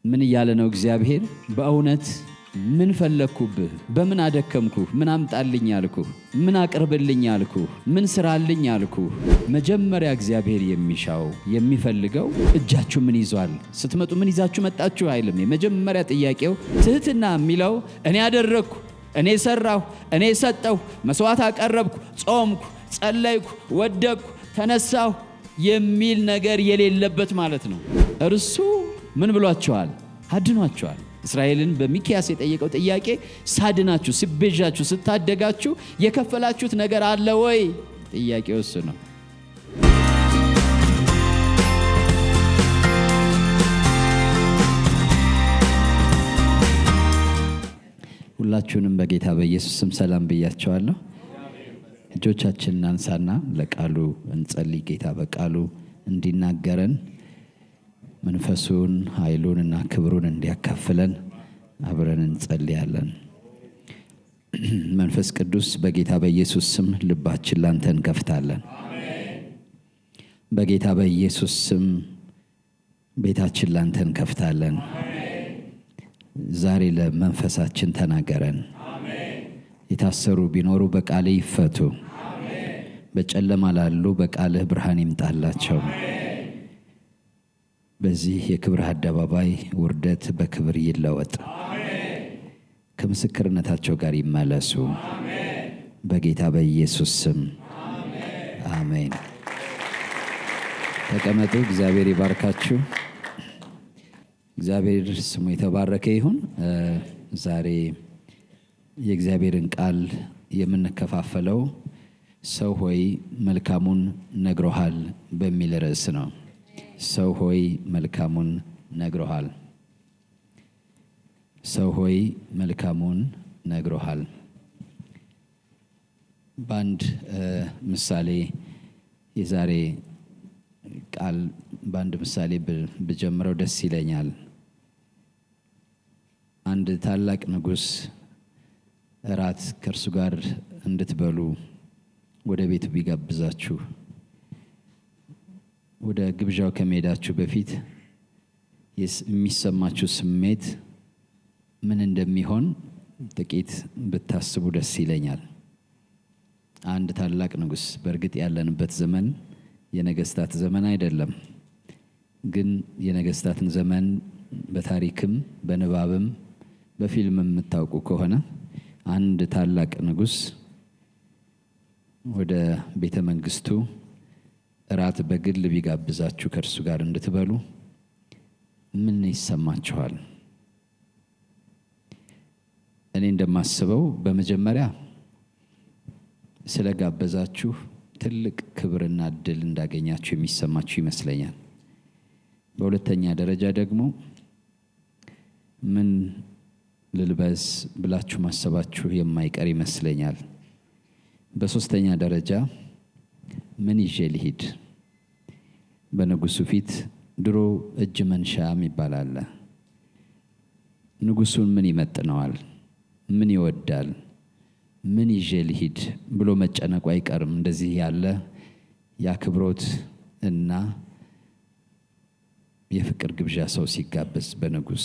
ምን እያለ ነው እግዚአብሔር? በእውነት ምን ፈለግኩብህ? በምን አደከምኩህ? ምን አምጣልኝ አልኩህ? ምን አቅርብልኝ አልኩህ? ምን ስራልኝ አልኩህ? መጀመሪያ እግዚአብሔር የሚሻው የሚፈልገው እጃችሁ ምን ይዟል? ስትመጡ ምን ይዛችሁ መጣችሁ አይልም። የመጀመሪያ ጥያቄው ትህትና የሚለው እኔ አደረግኩ፣ እኔ ሰራሁ፣ እኔ ሰጠሁ፣ መስዋዕት አቀረብኩ፣ ጾምኩ፣ ጸለይኩ፣ ወደቅኩ፣ ተነሳሁ የሚል ነገር የሌለበት ማለት ነው። እርሱ ምን ብሏቸዋል? አድኗቸዋል። እስራኤልን በሚክያስ የጠየቀው ጥያቄ ሳድናችሁ፣ ስቤዣችሁ፣ ስታደጋችሁ የከፈላችሁት ነገር አለ ወይ? ጥያቄው እሱ ነው። ሁላችሁንም በጌታ በኢየሱስ ስም ሰላም ብያቸዋለሁ። እጆቻችንን አንሳና ለቃሉ እንጸልይ። ጌታ በቃሉ እንዲናገረን መንፈሱን ኃይሉንና ክብሩን እንዲያካፍለን አብረን እንጸልያለን። መንፈስ ቅዱስ በጌታ በኢየሱስ ስም ልባችን ላንተ እንከፍታለን። በጌታ በኢየሱስ ስም ቤታችን ላንተ እንከፍታለን። ዛሬ ለመንፈሳችን ተናገረን። የታሰሩ ቢኖሩ በቃልህ ይፈቱ። በጨለማ ላሉ በቃልህ ብርሃን ይምጣላቸው። በዚህ የክብር አደባባይ ውርደት በክብር ይለወጥ። ከምስክርነታቸው ጋር ይመለሱ። በጌታ በኢየሱስ ስም አሜን። ተቀመጡ። እግዚአብሔር ይባርካችሁ። እግዚአብሔር ስሙ የተባረከ ይሁን። ዛሬ የእግዚአብሔርን ቃል የምንከፋፈለው ሰው ሆይ መልካሙን ነግሮሃል በሚል ርዕስ ነው። ሰው ሆይ መልካሙን ነግሮሃል። ሰው ሆይ መልካሙን ነግሮሃል። በአንድ ምሳሌ የዛሬ ቃል በአንድ ምሳሌ ብጀምረው ደስ ይለኛል። አንድ ታላቅ ንጉሥ እራት ከእርሱ ጋር እንድትበሉ ወደ ቤቱ ቢጋብዛችሁ ወደ ግብዣው ከመሄዳችሁ በፊት የሚሰማችሁ ስሜት ምን እንደሚሆን ጥቂት ብታስቡ ደስ ይለኛል። አንድ ታላቅ ንጉሥ፣ በእርግጥ ያለንበት ዘመን የነገስታት ዘመን አይደለም፣ ግን የነገስታትን ዘመን በታሪክም በንባብም በፊልምም የምታውቁ ከሆነ አንድ ታላቅ ንጉሥ ወደ ቤተ መንግስቱ እራት በግል ቢጋብዛችሁ ከእርሱ ጋር እንድትበሉ ምን ይሰማችኋል? እኔ እንደማስበው በመጀመሪያ ስለጋበዛችሁ ትልቅ ክብርና እድል እንዳገኛችሁ የሚሰማችሁ ይመስለኛል። በሁለተኛ ደረጃ ደግሞ ምን ልልበስ ብላችሁ ማሰባችሁ የማይቀር ይመስለኛል። በሶስተኛ ደረጃ ምን ይዤ ልሂድ? በንጉሱ ፊት ድሮ እጅ መንሻ ይባላል። ንጉሱን ምን ይመጥነዋል? ምን ይወዳል? ምን ይዤ ልሂድ ብሎ መጨነቁ አይቀርም። እንደዚህ ያለ የአክብሮት እና የፍቅር ግብዣ ሰው ሲጋበዝ በንጉስ፣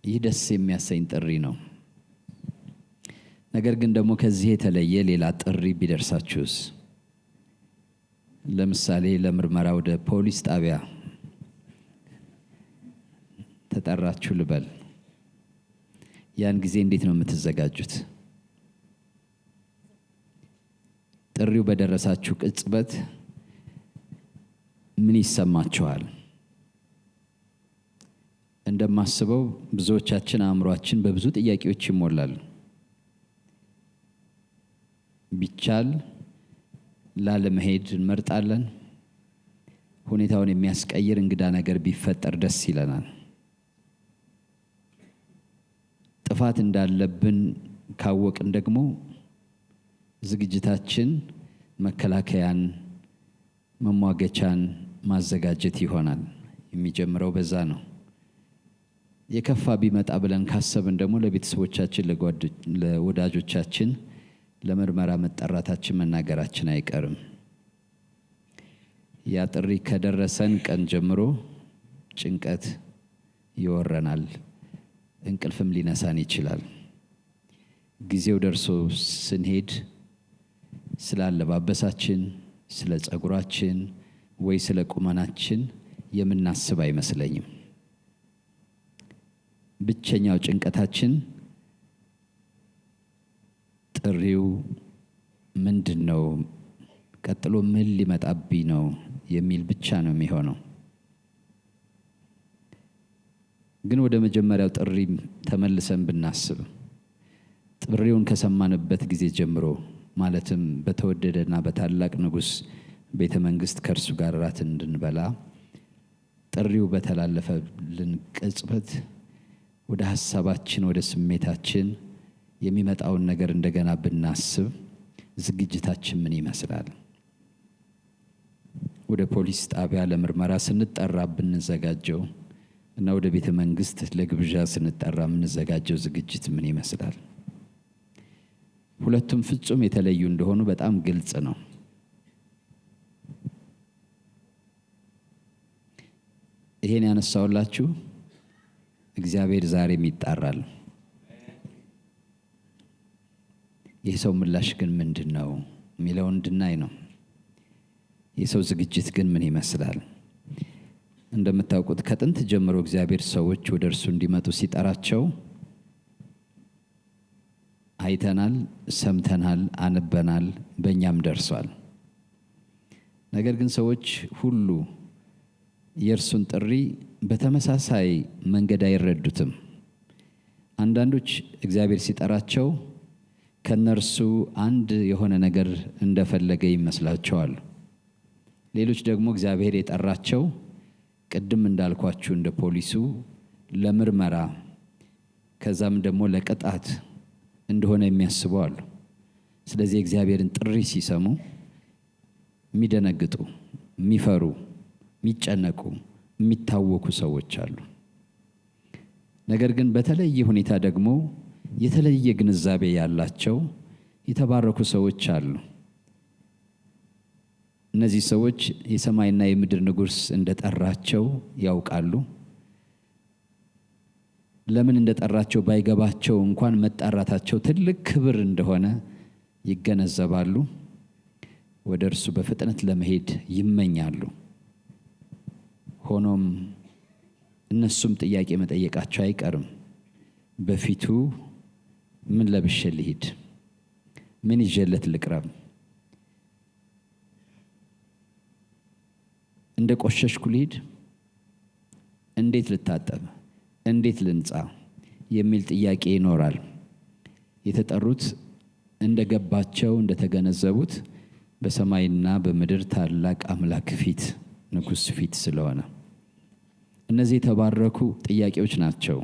ይህ ደስ የሚያሰኝ ጥሪ ነው። ነገር ግን ደግሞ ከዚህ የተለየ ሌላ ጥሪ ቢደርሳችሁስ? ለምሳሌ ለምርመራ ወደ ፖሊስ ጣቢያ ተጠራችሁ ልበል። ያን ጊዜ እንዴት ነው የምትዘጋጁት? ጥሪው በደረሳችሁ ቅጽበት ምን ይሰማችኋል? እንደማስበው ብዙዎቻችን አእምሯችን በብዙ ጥያቄዎች ይሞላል። ቢቻል ላለመሄድ እንመርጣለን። ሁኔታውን የሚያስቀይር እንግዳ ነገር ቢፈጠር ደስ ይለናል። ጥፋት እንዳለብን ካወቅን ደግሞ ዝግጅታችን መከላከያን፣ መሟገቻን ማዘጋጀት ይሆናል። የሚጀምረው በዛ ነው። የከፋ ቢመጣ ብለን ካሰብን ደግሞ ለቤተሰቦቻችን፣ ለወዳጆቻችን ለምርመራ መጠራታችን መናገራችን አይቀርም። ያ ጥሪ ከደረሰን ቀን ጀምሮ ጭንቀት ይወረናል፣ እንቅልፍም ሊነሳን ይችላል። ጊዜው ደርሶ ስንሄድ ስለ አለባበሳችን፣ ስለ ጸጉራችን ወይ ስለ ቁመናችን የምናስብ አይመስለኝም። ብቸኛው ጭንቀታችን ጥሪው ምንድን ነው፣ ቀጥሎ ምን ሊመጣብኝ ነው የሚል ብቻ ነው የሚሆነው። ግን ወደ መጀመሪያው ጥሪ ተመልሰን ብናስብ ጥሪውን ከሰማንበት ጊዜ ጀምሮ ማለትም በተወደደና በታላቅ ንጉሥ ቤተ መንግሥት ከእርሱ ጋር እራት እንድንበላ ጥሪው በተላለፈልን ቅጽበት ወደ ሐሳባችን፣ ወደ ስሜታችን የሚመጣውን ነገር እንደገና ብናስብ ዝግጅታችን ምን ይመስላል? ወደ ፖሊስ ጣቢያ ለምርመራ ስንጠራ ብንዘጋጀው እና ወደ ቤተ መንግሥት ለግብዣ ስንጠራ የምንዘጋጀው ዝግጅት ምን ይመስላል? ሁለቱም ፍጹም የተለዩ እንደሆኑ በጣም ግልጽ ነው። ይሄን ያነሳውላችሁ እግዚአብሔር ዛሬም ይጣራል። የሰው ምላሽ ግን ምንድን ነው የሚለውን እንድናይ ነው። የሰው ዝግጅት ግን ምን ይመስላል? እንደምታውቁት ከጥንት ጀምሮ እግዚአብሔር ሰዎች ወደ እርሱ እንዲመጡ ሲጠራቸው አይተናል፣ ሰምተናል፣ አንበናል፣ በእኛም ደርሷል። ነገር ግን ሰዎች ሁሉ የእርሱን ጥሪ በተመሳሳይ መንገድ አይረዱትም። አንዳንዶች እግዚአብሔር ሲጠራቸው ከነርሱ አንድ የሆነ ነገር እንደፈለገ ይመስላቸዋል። ሌሎች ደግሞ እግዚአብሔር የጠራቸው ቅድም እንዳልኳችሁ እንደ ፖሊሱ ለምርመራ ከዛም ደግሞ ለቅጣት እንደሆነ የሚያስቡ አሉ። ስለዚህ እግዚአብሔርን ጥሪ ሲሰሙ የሚደነግጡ፣ የሚፈሩ፣ የሚጨነቁ፣ የሚታወኩ ሰዎች አሉ። ነገር ግን በተለየ ሁኔታ ደግሞ የተለየ ግንዛቤ ያላቸው የተባረኩ ሰዎች አሉ። እነዚህ ሰዎች የሰማይና የምድር ንጉሥ እንደጠራቸው ያውቃሉ። ለምን እንደጠራቸው ባይገባቸው እንኳን መጣራታቸው ትልቅ ክብር እንደሆነ ይገነዘባሉ። ወደ እርሱ በፍጥነት ለመሄድ ይመኛሉ። ሆኖም እነሱም ጥያቄ መጠየቃቸው አይቀርም። በፊቱ ምን ለብሼ ልሂድ? ምን ይዤለት ልቅረብ? እንደ ቆሸሽኩ ልሂድ? እንዴት ልታጠብ? እንዴት ልንጻ? የሚል ጥያቄ ይኖራል። የተጠሩት እንደገባቸው እንደተገነዘቡት በሰማይና በምድር ታላቅ አምላክ ፊት፣ ንጉሥ ፊት ስለሆነ እነዚህ የተባረኩ ጥያቄዎች ናቸው።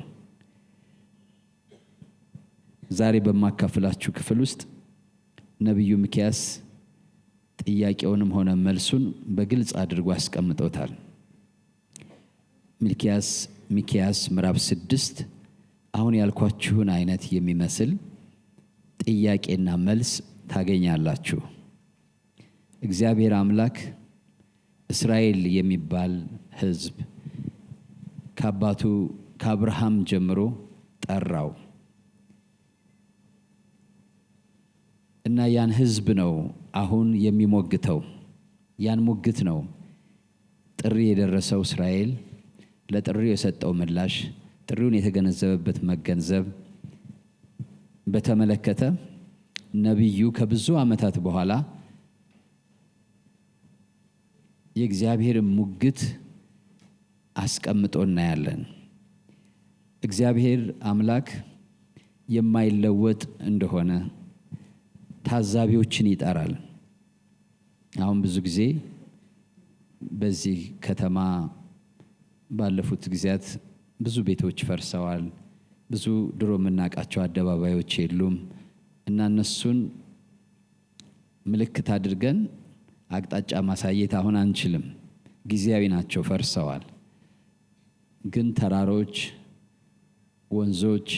ዛሬ በማካፈላችሁ ክፍል ውስጥ ነቢዩ ሚክያስ ጥያቄውንም ሆነ መልሱን በግልጽ አድርጎ አስቀምጦታል። ሚክያስ ምዕራፍ 6 አሁን ያልኳችሁን አይነት የሚመስል ጥያቄና መልስ ታገኛላችሁ። እግዚአብሔር አምላክ እስራኤል የሚባል ሕዝብ ከአባቱ ከአብርሃም ጀምሮ ጠራው እና ያን ሕዝብ ነው አሁን የሚሞግተው። ያን ሙግት ነው ጥሪ የደረሰው እስራኤል ለጥሪው የሰጠው ምላሽ፣ ጥሪውን የተገነዘበበት መገንዘብ በተመለከተ ነቢዩ ከብዙ ዓመታት በኋላ የእግዚአብሔርን ሙግት አስቀምጦ እናያለን። እግዚአብሔር አምላክ የማይለወጥ እንደሆነ ታዛቢዎችን ይጠራል። አሁን ብዙ ጊዜ በዚህ ከተማ ባለፉት ጊዜያት ብዙ ቤቶች ፈርሰዋል። ብዙ ድሮ የምናውቃቸው አደባባዮች የሉም እና እነሱን ምልክት አድርገን አቅጣጫ ማሳየት አሁን አንችልም። ጊዜያዊ ናቸው፣ ፈርሰዋል። ግን ተራሮች፣ ወንዞች፣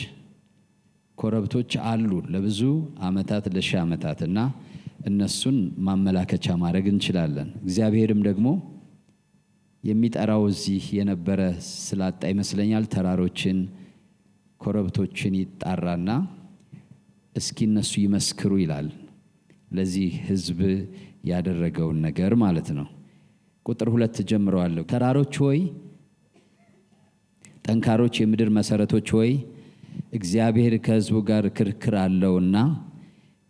ኮረብቶች አሉ ለብዙ ዓመታት ለሺህ ዓመታት እና እነሱን ማመላከቻ ማድረግ እንችላለን። እግዚአብሔርም ደግሞ የሚጠራው እዚህ የነበረ ስላጣ ይመስለኛል ተራሮችን ኮረብቶችን ይጣራና እስኪ እነሱ ይመስክሩ ይላል። ለዚህ ሕዝብ ያደረገውን ነገር ማለት ነው። ቁጥር 2 ጀምረዋለሁ። ተራሮች ሆይ ጠንካሮች የምድር መሰረቶች ሆይ እግዚአብሔር ከሕዝቡ ጋር ክርክር አለውና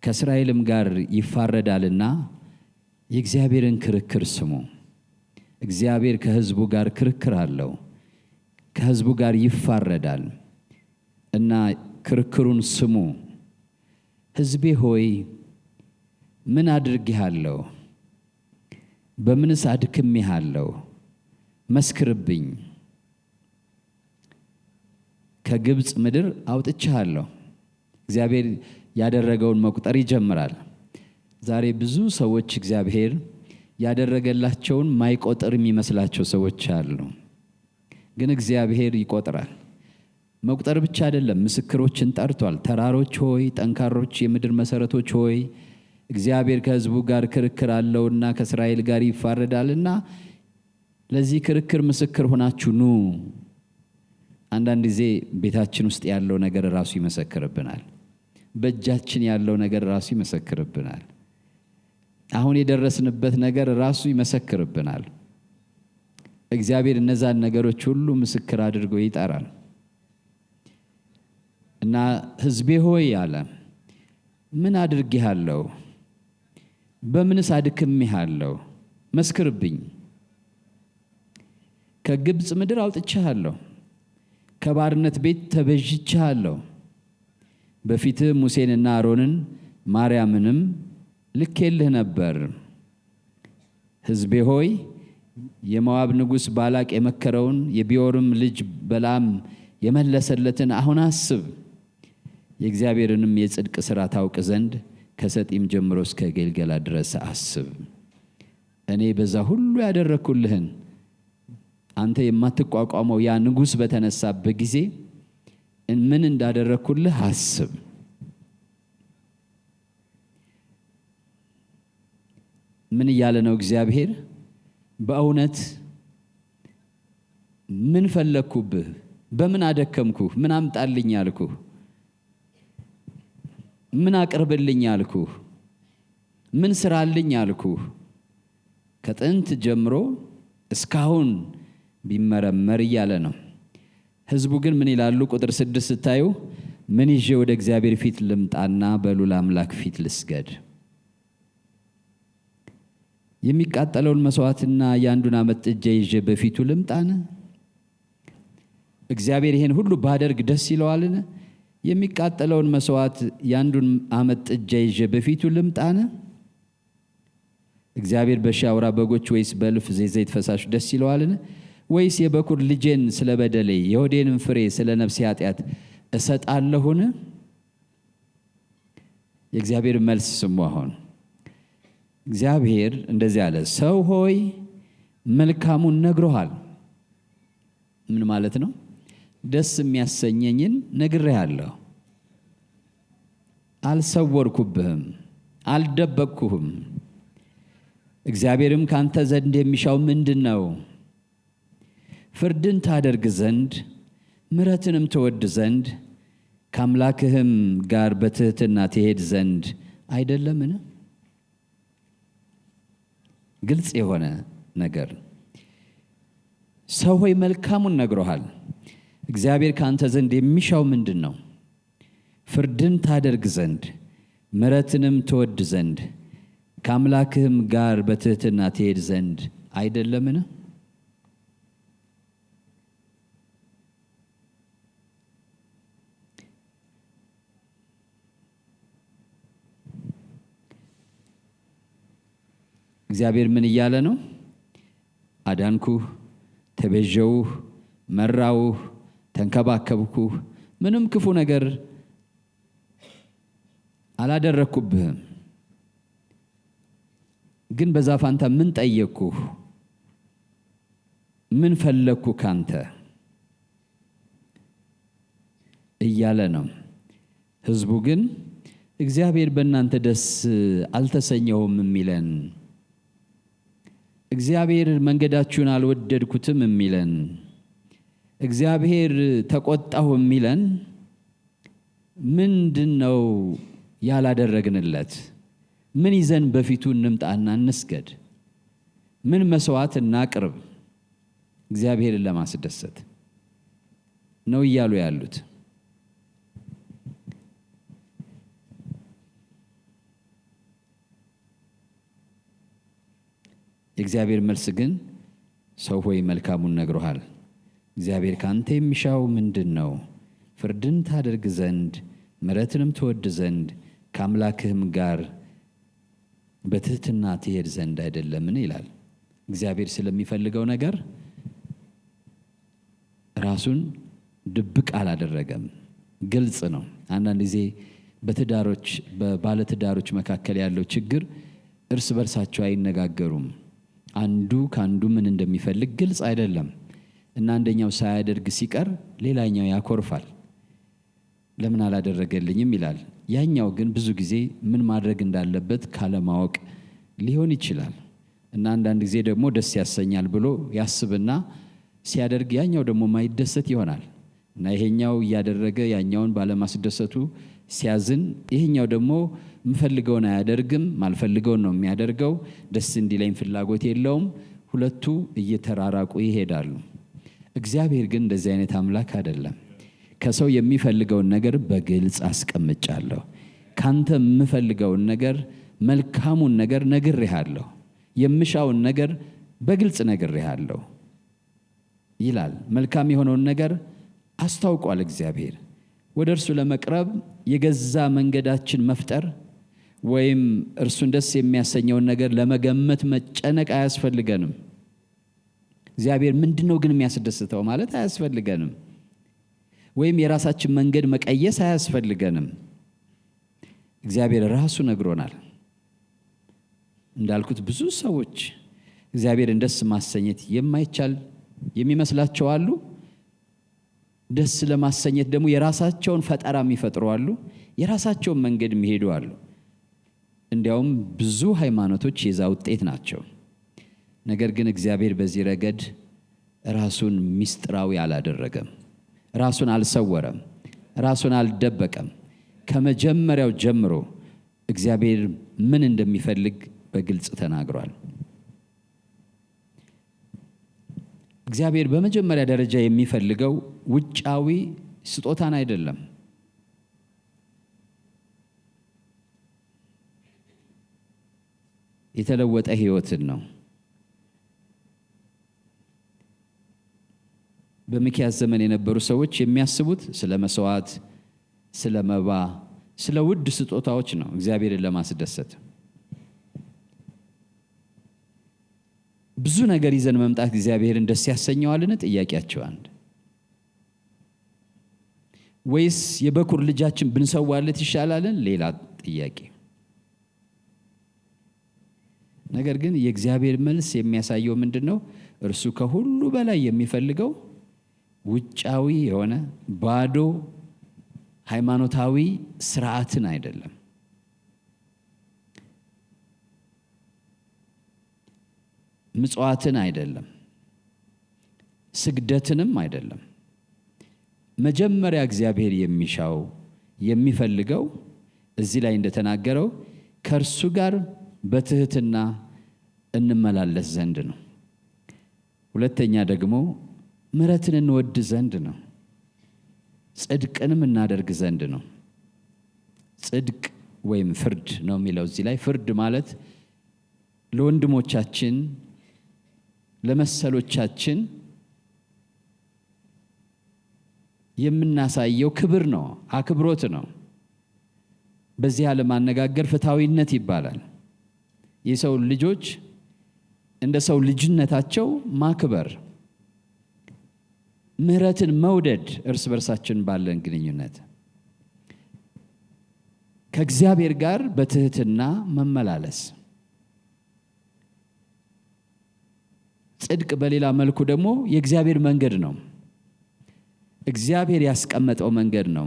ከእስራኤልም ጋር ይፋረዳልና የእግዚአብሔርን ክርክር ስሙ። እግዚአብሔር ከሕዝቡ ጋር ክርክር አለው፣ ከሕዝቡ ጋር ይፋረዳል እና ክርክሩን ስሙ። ሕዝቤ ሆይ ምን አድርጌሃለሁ? በምንስ አድክሜሃለሁ? መስክርብኝ። ከግብፅ ምድር አውጥቼሃለሁ። እግዚአብሔር ያደረገውን መቁጠር ይጀምራል። ዛሬ ብዙ ሰዎች እግዚአብሔር ያደረገላቸውን ማይቆጥር የሚመስላቸው ሰዎች አሉ። ግን እግዚአብሔር ይቆጥራል። መቁጠር ብቻ አይደለም፣ ምስክሮችን ጠርቷል። ተራሮች ሆይ ጠንካሮች የምድር መሰረቶች ሆይ እግዚአብሔር ከሕዝቡ ጋር ክርክር አለውና ከእስራኤል ጋር ይፋረዳልና ለዚህ ክርክር ምስክር ሆናችሁ ኑ። አንዳንድ ጊዜ ቤታችን ውስጥ ያለው ነገር ራሱ ይመሰክርብናል። በእጃችን ያለው ነገር ራሱ ይመሰክርብናል። አሁን የደረስንበት ነገር ራሱ ይመሰክርብናል። እግዚአብሔር እነዛን ነገሮች ሁሉ ምስክር አድርጎ ይጠራል እና ሕዝቤ ሆይ አለ ምን አድርጌሃለሁ? በምንስ አድክሜሃለሁ? መስክርብኝ። ከግብፅ ምድር አውጥቼሃለሁ፣ ከባርነት ቤት ተቤዥቼሃለሁ። በፊትህ ሙሴንና አሮንን ማርያምንም ልኬልህ ነበር። ሕዝቤ ሆይ የሞዓብ ንጉሥ ባላቅ የመከረውን የቢዖርም ልጅ በላም የመለሰለትን አሁን አስብ። የእግዚአብሔርንም የጽድቅ ሥራ ታውቅ ዘንድ ከሰጢም ጀምሮ እስከ ጌልገላ ድረስ አስብ። እኔ በዛ ሁሉ ያደረግኩልህን አንተ የማትቋቋመው ያ ንጉሥ በተነሳበት ጊዜ ምን እንዳደረግኩልህ አስብ። ምን እያለ ነው እግዚአብሔር? በእውነት ምን ፈለግኩብህ? በምን አደከምኩህ? ምን አምጣልኝ አልኩህ? ምን አቅርብልኝ አልኩህ? ምን ስራልኝ አልኩህ? ከጥንት ጀምሮ እስካሁን ቢመረመር እያለ ነው። ሕዝቡ ግን ምን ይላሉ? ቁጥር 6 ስታዩ ምን ይዤ ወደ እግዚአብሔር ፊት ልምጣና በልዑል አምላክ ፊት ልስገድ? የሚቃጠለውን መስዋዕትና የአንዱን ዓመት ጥጃ ይዤ በፊቱ ልምጣን? እግዚአብሔር ይሄን ሁሉ ባደርግ ደስ ይለዋልን? የሚቃጠለውን መስዋዕት የአንዱን ዓመት ጥጃ ይዤ በፊቱ ልምጣን? እግዚአብሔር በሺህ አውራ በጎች ወይስ በእልፍ ዘይት ፈሳሽ ደስ ይለዋልን? ወይስ የበኩር ልጄን ስለ በደሌ የሆዴንም ፍሬ ስለ ነፍሴ ኃጢአት እሰጣለሁን? የእግዚአብሔር መልስ ስሙ። አሁን እግዚአብሔር እንደዚህ አለ፣ ሰው ሆይ መልካሙን ነግሮሃል። ምን ማለት ነው? ደስ የሚያሰኘኝን ነግሬሃለሁ። አልሰወርኩብህም፣ አልደበቅኩህም። እግዚአብሔርም ካንተ ዘንድ የሚሻው ምንድን ነው? ፍርድን ታደርግ ዘንድ ምሕረትንም ትወድ ዘንድ ከአምላክህም ጋር በትሕትና ትሄድ ዘንድ አይደለምን? ግልጽ የሆነ ነገር። ሰው ሆይ መልካሙን ነግሮሃል። እግዚአብሔር ካንተ ዘንድ የሚሻው ምንድን ነው? ፍርድን ታደርግ ዘንድ ምሕረትንም ትወድ ዘንድ ከአምላክህም ጋር በትሕትና ትሄድ ዘንድ አይደለምን? እግዚአብሔር ምን እያለ ነው? አዳንኩህ፣ ተቤዠውህ፣ መራውህ፣ ተንከባከብኩህ፣ ምንም ክፉ ነገር አላደረግኩብህም። ግን በዛ ፋንታ ምን ጠየቅኩህ? ምን ፈለግኩ ካንተ እያለ ነው። ሕዝቡ ግን እግዚአብሔር በእናንተ ደስ አልተሰኘውም የሚለን እግዚአብሔር መንገዳችሁን አልወደድኩትም የሚለን እግዚአብሔር ተቆጣሁ የሚለን ምንድነው ያላደረግንለት? ምን ይዘን በፊቱ እንምጣና እንስገድ? ምን መስዋዕት እናቅርብ እግዚአብሔርን ለማስደሰት ነው እያሉ ያሉት? የእግዚአብሔር መልስ ግን ሰው ሆይ መልካሙን ነግሮሃል። እግዚአብሔር ካንተ የሚሻው ምንድነው? ፍርድን ታደርግ ዘንድ ምሕረትንም ትወድ ዘንድ ከአምላክህም ጋር በትህትና ትሄድ ዘንድ አይደለምን ይላል። እግዚአብሔር ስለሚፈልገው ነገር ራሱን ድብቅ አላደረገም፣ ግልጽ ነው። አንዳንድ ጊዜ በባለትዳሮች መካከል ያለው ችግር እርስ በርሳቸው አይነጋገሩም። አንዱ ካንዱ ምን እንደሚፈልግ ግልጽ አይደለም እና አንደኛው ሳያደርግ ሲቀር ሌላኛው ያኮርፋል። ለምን አላደረገልኝም ይላል። ያኛው ግን ብዙ ጊዜ ምን ማድረግ እንዳለበት ካለማወቅ ሊሆን ይችላል እና አንዳንድ ጊዜ ደግሞ ደስ ያሰኛል ብሎ ያስብና ሲያደርግ ያኛው ደግሞ ማይደሰት ይሆናል እና ይሄኛው እያደረገ ያኛውን ባለማስደሰቱ ሲያዝን፣ ይሄኛው ደግሞ ምፈልገውን አያደርግም፣ ማልፈልገውን ነው የሚያደርገው፣ ደስ እንዲለኝ ፍላጎት የለውም። ሁለቱ እየተራራቁ ይሄዳሉ። እግዚአብሔር ግን እንደዚህ አይነት አምላክ አይደለም። ከሰው የሚፈልገውን ነገር በግልጽ አስቀምጫለሁ። ካንተ የምፈልገውን ነገር፣ መልካሙን ነገር ነግሬሃለሁ፣ የምሻውን ነገር በግልጽ ነግሬሃለሁ ይላል። መልካም የሆነውን ነገር አስታውቋል እግዚአብሔር። ወደ እርሱ ለመቅረብ የገዛ መንገዳችን መፍጠር ወይም እርሱን ደስ የሚያሰኘውን ነገር ለመገመት መጨነቅ አያስፈልገንም። እግዚአብሔር ምንድነው ግን የሚያስደስተው ማለት አያስፈልገንም። ወይም የራሳችን መንገድ መቀየስ አያስፈልገንም። እግዚአብሔር ራሱ ነግሮናል። እንዳልኩት ብዙ ሰዎች እግዚአብሔርን ደስ ማሰኘት የማይቻል የሚመስላቸው አሉ። ደስ ለማሰኘት ደግሞ የራሳቸውን ፈጠራ የሚፈጥሩ አሉ። የራሳቸውን መንገድ የሚሄዱ አሉ። እንዲያውም ብዙ ሃይማኖቶች የዛ ውጤት ናቸው። ነገር ግን እግዚአብሔር በዚህ ረገድ ራሱን ሚስጥራዊ አላደረገም። ራሱን አልሰወረም። ራሱን አልደበቀም። ከመጀመሪያው ጀምሮ እግዚአብሔር ምን እንደሚፈልግ በግልጽ ተናግሯል። እግዚአብሔር በመጀመሪያ ደረጃ የሚፈልገው ውጫዊ ስጦታን አይደለም። የተለወጠ ሕይወትን ነው። በሚክያስ ዘመን የነበሩ ሰዎች የሚያስቡት ስለ መስዋዕት፣ ስለ መባ፣ ስለ ውድ ስጦታዎች ነው እግዚአብሔርን ለማስደሰት። ብዙ ነገር ይዘን መምጣት እግዚአብሔርን ደስ ያሰኘዋልን? ጥያቄያቸው አንድ። ወይስ የበኩር ልጃችን ብንሰዋለት ይሻላልን? ሌላ ጥያቄ። ነገር ግን የእግዚአብሔር መልስ የሚያሳየው ምንድነው? እርሱ ከሁሉ በላይ የሚፈልገው ውጫዊ የሆነ ባዶ ሃይማኖታዊ ስርዓትን አይደለም። ምጽዋትን አይደለም። ስግደትንም አይደለም። መጀመሪያ እግዚአብሔር የሚሻው የሚፈልገው እዚህ ላይ እንደተናገረው ከእርሱ ጋር በትህትና እንመላለስ ዘንድ ነው። ሁለተኛ ደግሞ ምሕረትን እንወድ ዘንድ ነው። ጽድቅንም እናደርግ ዘንድ ነው። ጽድቅ ወይም ፍርድ ነው የሚለው እዚህ ላይ። ፍርድ ማለት ለወንድሞቻችን ለመሰሎቻችን የምናሳየው ክብር ነው፣ አክብሮት ነው። በዚህ ዓለም አነጋገር ፍትሃዊነት ይባላል። የሰው ልጆች እንደ ሰው ልጅነታቸው ማክበር፣ ምሕረትን መውደድ፣ እርስ በርሳችን ባለን ግንኙነት ከእግዚአብሔር ጋር በትህትና መመላለስ። ጽድቅ በሌላ መልኩ ደግሞ የእግዚአብሔር መንገድ ነው። እግዚአብሔር ያስቀመጠው መንገድ ነው።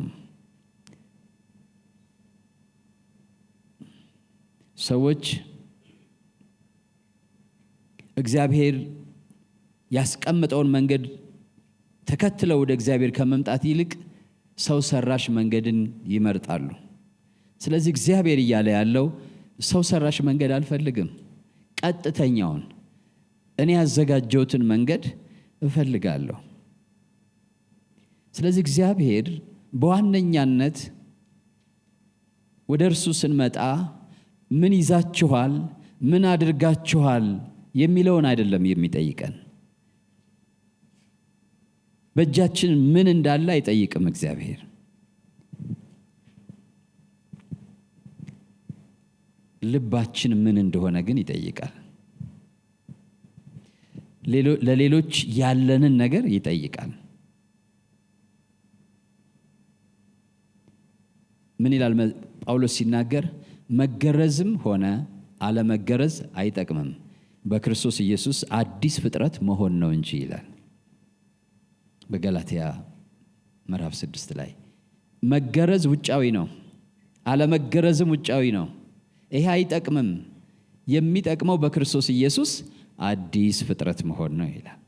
ሰዎች እግዚአብሔር ያስቀመጠውን መንገድ ተከትለው ወደ እግዚአብሔር ከመምጣት ይልቅ ሰው ሰራሽ መንገድን ይመርጣሉ። ስለዚህ እግዚአብሔር እያለ ያለው ሰው ሰራሽ መንገድ አልፈልግም፣ ቀጥተኛውን እኔ ያዘጋጀሁትን መንገድ እፈልጋለሁ። ስለዚህ እግዚአብሔር በዋነኛነት ወደ እርሱ ስንመጣ ምን ይዛችኋል፣ ምን አድርጋችኋል የሚለውን አይደለም የሚጠይቀን። በእጃችን ምን እንዳለ አይጠይቅም እግዚአብሔር። ልባችን ምን እንደሆነ ግን ይጠይቃል። ለሌሎች ያለንን ነገር ይጠይቃል። ምን ይላል ጳውሎስ ሲናገር? መገረዝም ሆነ አለመገረዝ አይጠቅምም፣ በክርስቶስ ኢየሱስ አዲስ ፍጥረት መሆን ነው እንጂ ይላል በገላትያ ምዕራፍ 6 ላይ። መገረዝ ውጫዊ ነው፣ አለመገረዝም ውጫዊ ነው። ይሄ አይጠቅምም። የሚጠቅመው በክርስቶስ ኢየሱስ አዲስ ፍጥረት መሆን ነው ይላል።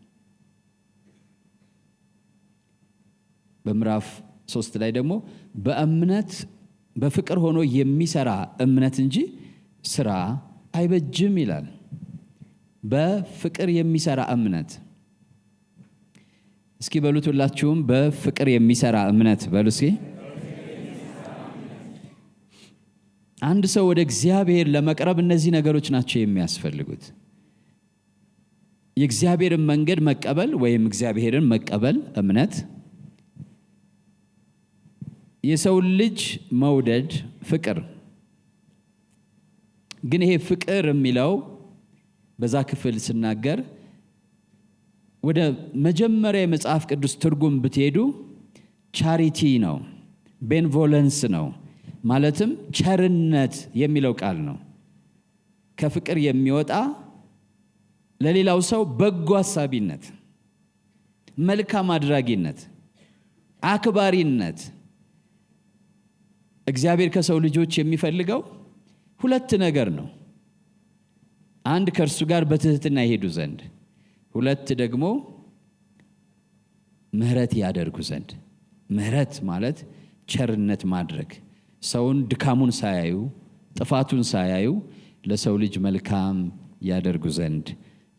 በምዕራፍ 3 ላይ ደግሞ በእምነት በፍቅር ሆኖ የሚሰራ እምነት እንጂ ስራ አይበጅም ይላል። በፍቅር የሚሰራ እምነት። እስኪ በሉት ሁላችሁም፣ በፍቅር የሚሰራ እምነት በሉ እስኪ። አንድ ሰው ወደ እግዚአብሔር ለመቅረብ እነዚህ ነገሮች ናቸው የሚያስፈልጉት። የእግዚአብሔርን መንገድ መቀበል ወይም እግዚአብሔርን መቀበል እምነት፣ የሰው ልጅ መውደድ ፍቅር። ግን ይሄ ፍቅር የሚለው በዛ ክፍል ስናገር ወደ መጀመሪያ የመጽሐፍ ቅዱስ ትርጉም ብትሄዱ ቻሪቲ ነው፣ ቤንቮለንስ ነው። ማለትም ቸርነት የሚለው ቃል ነው። ከፍቅር የሚወጣ ለሌላው ሰው በጎ አሳቢነት፣ መልካም አድራጊነት፣ አክባሪነት። እግዚአብሔር ከሰው ልጆች የሚፈልገው ሁለት ነገር ነው። አንድ ከእርሱ ጋር በትህትና ይሄዱ ዘንድ፣ ሁለት ደግሞ ምህረት ያደርጉ ዘንድ። ምህረት ማለት ቸርነት ማድረግ፣ ሰውን ድካሙን ሳያዩ ጥፋቱን ሳያዩ ለሰው ልጅ መልካም ያደርጉ ዘንድ።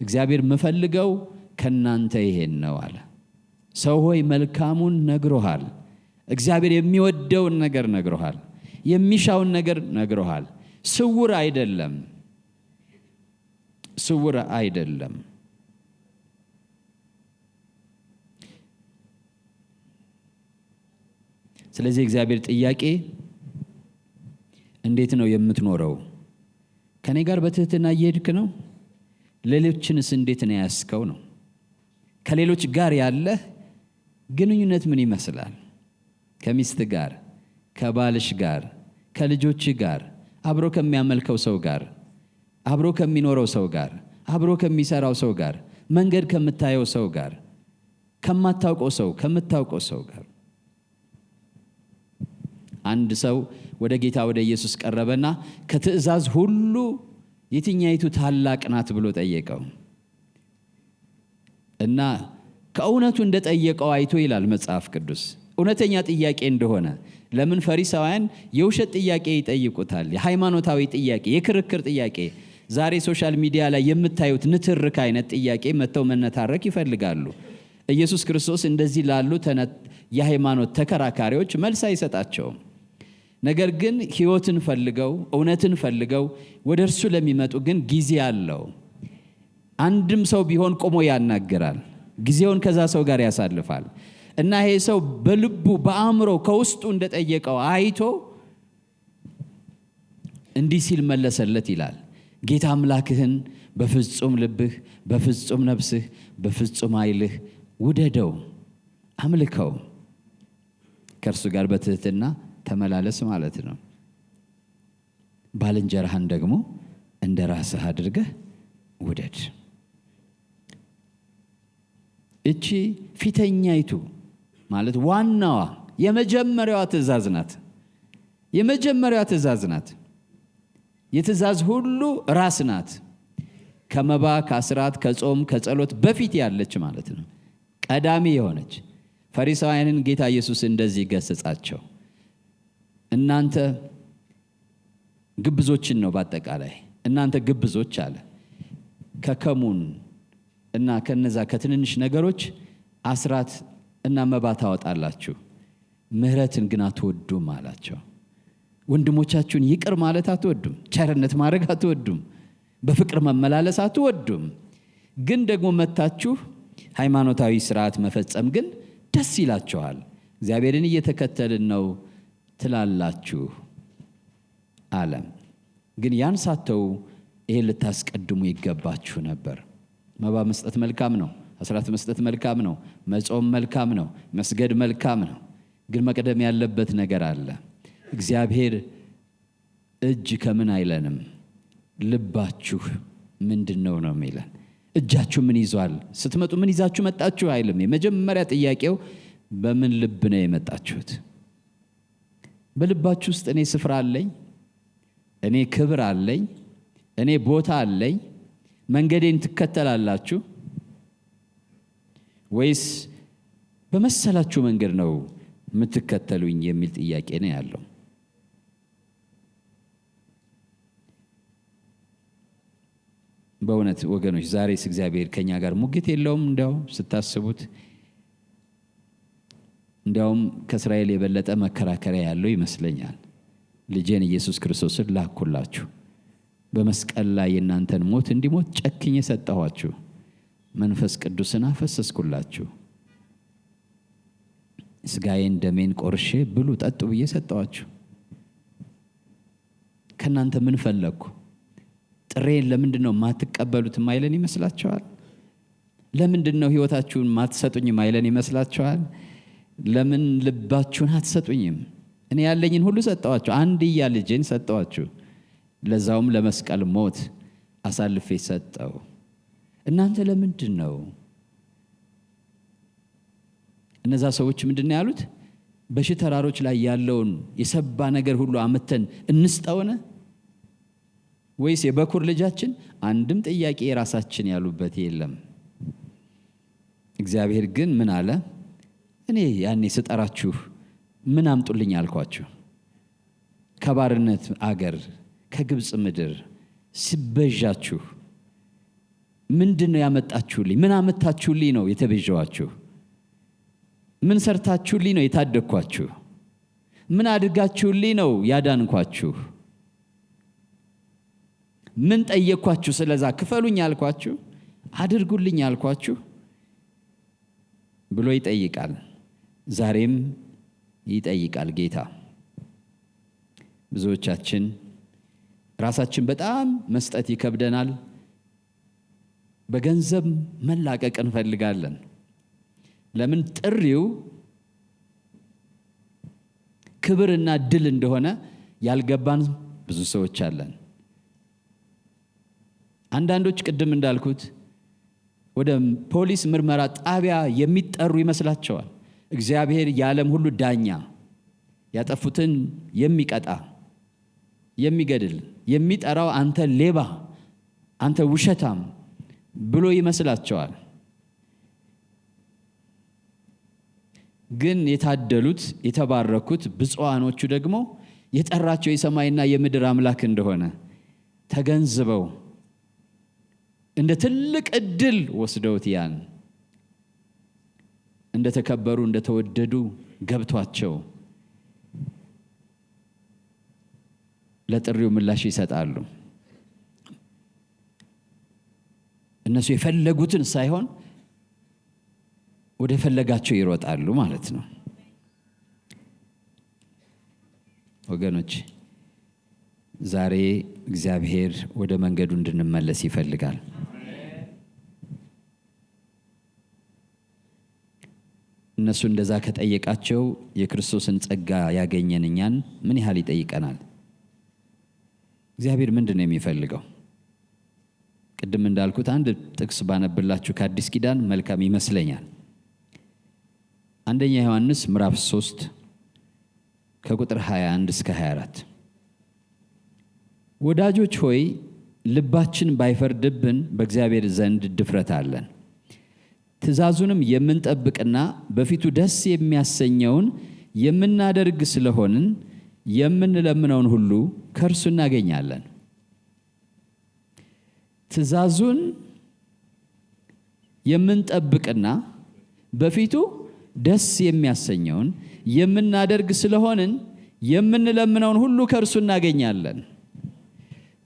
እግዚአብሔር የምፈልገው ከናንተ ይሄን ነው አለ። ሰው ሆይ መልካሙን ነግሮሃል። እግዚአብሔር የሚወደውን ነገር ነግሮሃል። የሚሻውን ነገር ነግሮሃል። ስውር አይደለም፣ ስውር አይደለም። ስለዚህ እግዚአብሔር ጥያቄ እንዴት ነው የምትኖረው? ከኔ ጋር በትህትና እየሄድክ ነው? ሌሎችንስ እንዴት ነው ያስከው ነው? ከሌሎች ጋር ያለህ ግንኙነት ምን ይመስላል? ከሚስት ጋር፣ ከባልሽ ጋር፣ ከልጆች ጋር፣ አብሮ ከሚያመልከው ሰው ጋር፣ አብሮ ከሚኖረው ሰው ጋር፣ አብሮ ከሚሰራው ሰው ጋር፣ መንገድ ከምታየው ሰው ጋር፣ ከማታውቀው ሰው፣ ከምታውቀው ሰው ጋር። አንድ ሰው ወደ ጌታ ወደ ኢየሱስ ቀረበና ከትእዛዝ ሁሉ የትኛይቱ ታላቅ ናት ብሎ ጠየቀው። እና ከእውነቱ እንደጠየቀው አይቶ ይላል መጽሐፍ ቅዱስ እውነተኛ ጥያቄ እንደሆነ። ለምን ፈሪሳውያን የውሸት ጥያቄ ይጠይቁታል? የሃይማኖታዊ ጥያቄ፣ የክርክር ጥያቄ። ዛሬ ሶሻል ሚዲያ ላይ የምታዩት ንትርክ አይነት ጥያቄ መተው መነታረክ ይፈልጋሉ። ኢየሱስ ክርስቶስ እንደዚህ ላሉ የሃይማኖት ተከራካሪዎች መልስ አይሰጣቸውም። ነገር ግን ሕይወትን ፈልገው እውነትን ፈልገው ወደ እርሱ ለሚመጡ ግን ጊዜ አለው። አንድም ሰው ቢሆን ቆሞ ያናግራል፣ ጊዜውን ከዛ ሰው ጋር ያሳልፋል። እና ይሄ ሰው በልቡ በአእምሮ ከውስጡ እንደጠየቀው አይቶ እንዲህ ሲል መለሰለት ይላል፣ ጌታ አምላክህን በፍጹም ልብህ፣ በፍጹም ነፍስህ፣ በፍጹም ኃይልህ ውደደው፣ አምልከው፣ ከእርሱ ጋር በትህትና ተመላለስ ማለት ነው። ባልንጀራህን ደግሞ እንደ ራስህ አድርገህ ውደድ። እቺ ፊተኛይቱ ማለት ዋናዋ የመጀመሪያዋ ትእዛዝ ናት። የመጀመሪያዋ ትእዛዝ ናት። የትእዛዝ ሁሉ ራስ ናት። ከመባ ከአስራት ከጾም ከጸሎት በፊት ያለች ማለት ነው። ቀዳሚ የሆነች ፈሪሳውያንን ጌታ ኢየሱስ እንደዚህ ገሰጻቸው። እናንተ ግብዞችን ነው በአጠቃላይ እናንተ ግብዞች አለ። ከከሙን እና ከነዛ ከትንንሽ ነገሮች አስራት እና መባ ታወጣላችሁ፣ ምህረትን ግን አትወዱም አላቸው። ወንድሞቻችሁን ይቅር ማለት አትወዱም፣ ቸርነት ማድረግ አትወዱም፣ በፍቅር መመላለስ አትወዱም። ግን ደግሞ መታችሁ ሃይማኖታዊ ስርዓት መፈጸም ግን ደስ ይላችኋል። እግዚአብሔርን እየተከተልን ነው ትላላችሁ አለ። ግን ያን ሳተው ይሄን ልታስቀድሙ ይገባችሁ ነበር። መባ መስጠት መልካም ነው፣ አስራት መስጠት መልካም ነው፣ መጾም መልካም ነው፣ መስገድ መልካም ነው። ግን መቅደም ያለበት ነገር አለ። እግዚአብሔር እጅ ከምን አይለንም፣ ልባችሁ ምንድነው ነው የሚለን። እጃችሁ ምን ይዟል? ስትመጡ ምን ይዛችሁ መጣችሁ አይልም። የመጀመሪያ ጥያቄው በምን ልብ ነው የመጣችሁት? በልባችሁ ውስጥ እኔ ስፍራ አለኝ፣ እኔ ክብር አለኝ፣ እኔ ቦታ አለኝ፣ መንገዴን ትከተላላችሁ ወይስ በመሰላችሁ መንገድ ነው የምትከተሉኝ የሚል ጥያቄ ነው ያለው። በእውነት ወገኖች ዛሬስ እግዚአብሔር ከኛ ጋር ሙግት የለውም? እንዲያው ስታስቡት እንዲያውም ከእስራኤል የበለጠ መከራከሪያ ያለው ይመስለኛል። ልጄን ኢየሱስ ክርስቶስን ላኩላችሁ፣ በመስቀል ላይ የእናንተን ሞት እንዲሞት ጨክኜ ሰጠኋችሁ፣ መንፈስ ቅዱስን አፈሰስኩላችሁ፣ ስጋዬን ደሜን ቆርሼ ብሉ ጠጡ ብዬ ሰጠኋችሁ። ከእናንተ ምን ፈለግኩ? ጥሬን ለምንድነው ማትቀበሉት ማይለን ይመስላችኋል? ለምንድነው ህይወታችሁን ማትሰጡኝ ማይለን ይመስላችኋል? ለምን ልባችሁን አትሰጡኝም? እኔ ያለኝን ሁሉ ሰጠኋችሁ፣ አንድያ ልጄን ሰጠኋችሁ፣ ለዛውም ለመስቀል ሞት አሳልፌ ሰጠው። እናንተ ለምንድነው? እነዛ ሰዎች ምንድነው ያሉት? በሺህ ተራሮች ላይ ያለውን የሰባ ነገር ሁሉ አመተን እንስጠውነ ወይስ የበኩር ልጃችን? አንድም ጥያቄ የራሳችን ያሉበት የለም። እግዚአብሔር ግን ምን አለ? እኔ ያኔ ስጠራችሁ ምን አምጡልኝ አልኳችሁ? ከባርነት አገር ከግብጽ ምድር ሲበዣችሁ ምንድነው ያመጣችሁልኝ? ምን አመጣችሁልኝ ነው የተበዣዋችሁ? ምን ሰርታችሁልኝ ነው የታደግኳችሁ? ምን አድርጋችሁልኝ ነው ያዳንኳችሁ? ምን ጠየቅኳችሁ? ስለዛ ክፈሉኝ አልኳችሁ? አድርጉልኝ አልኳችሁ? ብሎ ይጠይቃል። ዛሬም ይጠይቃል ጌታ። ብዙዎቻችን ራሳችን በጣም መስጠት ይከብደናል። በገንዘብ መላቀቅ እንፈልጋለን። ለምን? ጥሪው ክብርና ድል እንደሆነ ያልገባን ብዙ ሰዎች አለን። አንዳንዶች ቅድም እንዳልኩት ወደ ፖሊስ ምርመራ ጣቢያ የሚጠሩ ይመስላቸዋል። እግዚአብሔር የዓለም ሁሉ ዳኛ፣ ያጠፉትን የሚቀጣ የሚገድል የሚጠራው አንተ ሌባ፣ አንተ ውሸታም ብሎ ይመስላቸዋል። ግን የታደሉት የተባረኩት ብፁዓኖቹ ደግሞ የጠራቸው የሰማይና የምድር አምላክ እንደሆነ ተገንዝበው እንደ ትልቅ እድል ወስደውት ያን እንደ ተከበሩ እንደ ተወደዱ ገብቷቸው ለጥሪው ምላሽ ይሰጣሉ። እነሱ የፈለጉትን ሳይሆን ወደ ፈለጋቸው ይሮጣሉ ማለት ነው። ወገኖች ዛሬ እግዚአብሔር ወደ መንገዱ እንድንመለስ ይፈልጋል። እነሱ እንደዛ ከጠየቃቸው የክርስቶስን ጸጋ ያገኘን እኛን ምን ያህል ይጠይቀናል? እግዚአብሔር ምንድነው የሚፈልገው? ቅድም እንዳልኩት አንድ ጥቅስ ባነብላችሁ ከአዲስ ኪዳን መልካም ይመስለኛል። አንደኛ ዮሐንስ ምዕራፍ 3 ከቁጥር 21 እስከ 24 ወዳጆች ሆይ ልባችን ባይፈርድብን በእግዚአብሔር ዘንድ ድፍረት አለን። ትእዛዙንም የምንጠብቅና በፊቱ ደስ የሚያሰኘውን የምናደርግ ስለሆንን የምንለምነውን ሁሉ ከእርሱ እናገኛለን። ትእዛዙን የምንጠብቅና በፊቱ ደስ የሚያሰኘውን የምናደርግ ስለሆንን የምንለምነውን ሁሉ ከእርሱ እናገኛለን።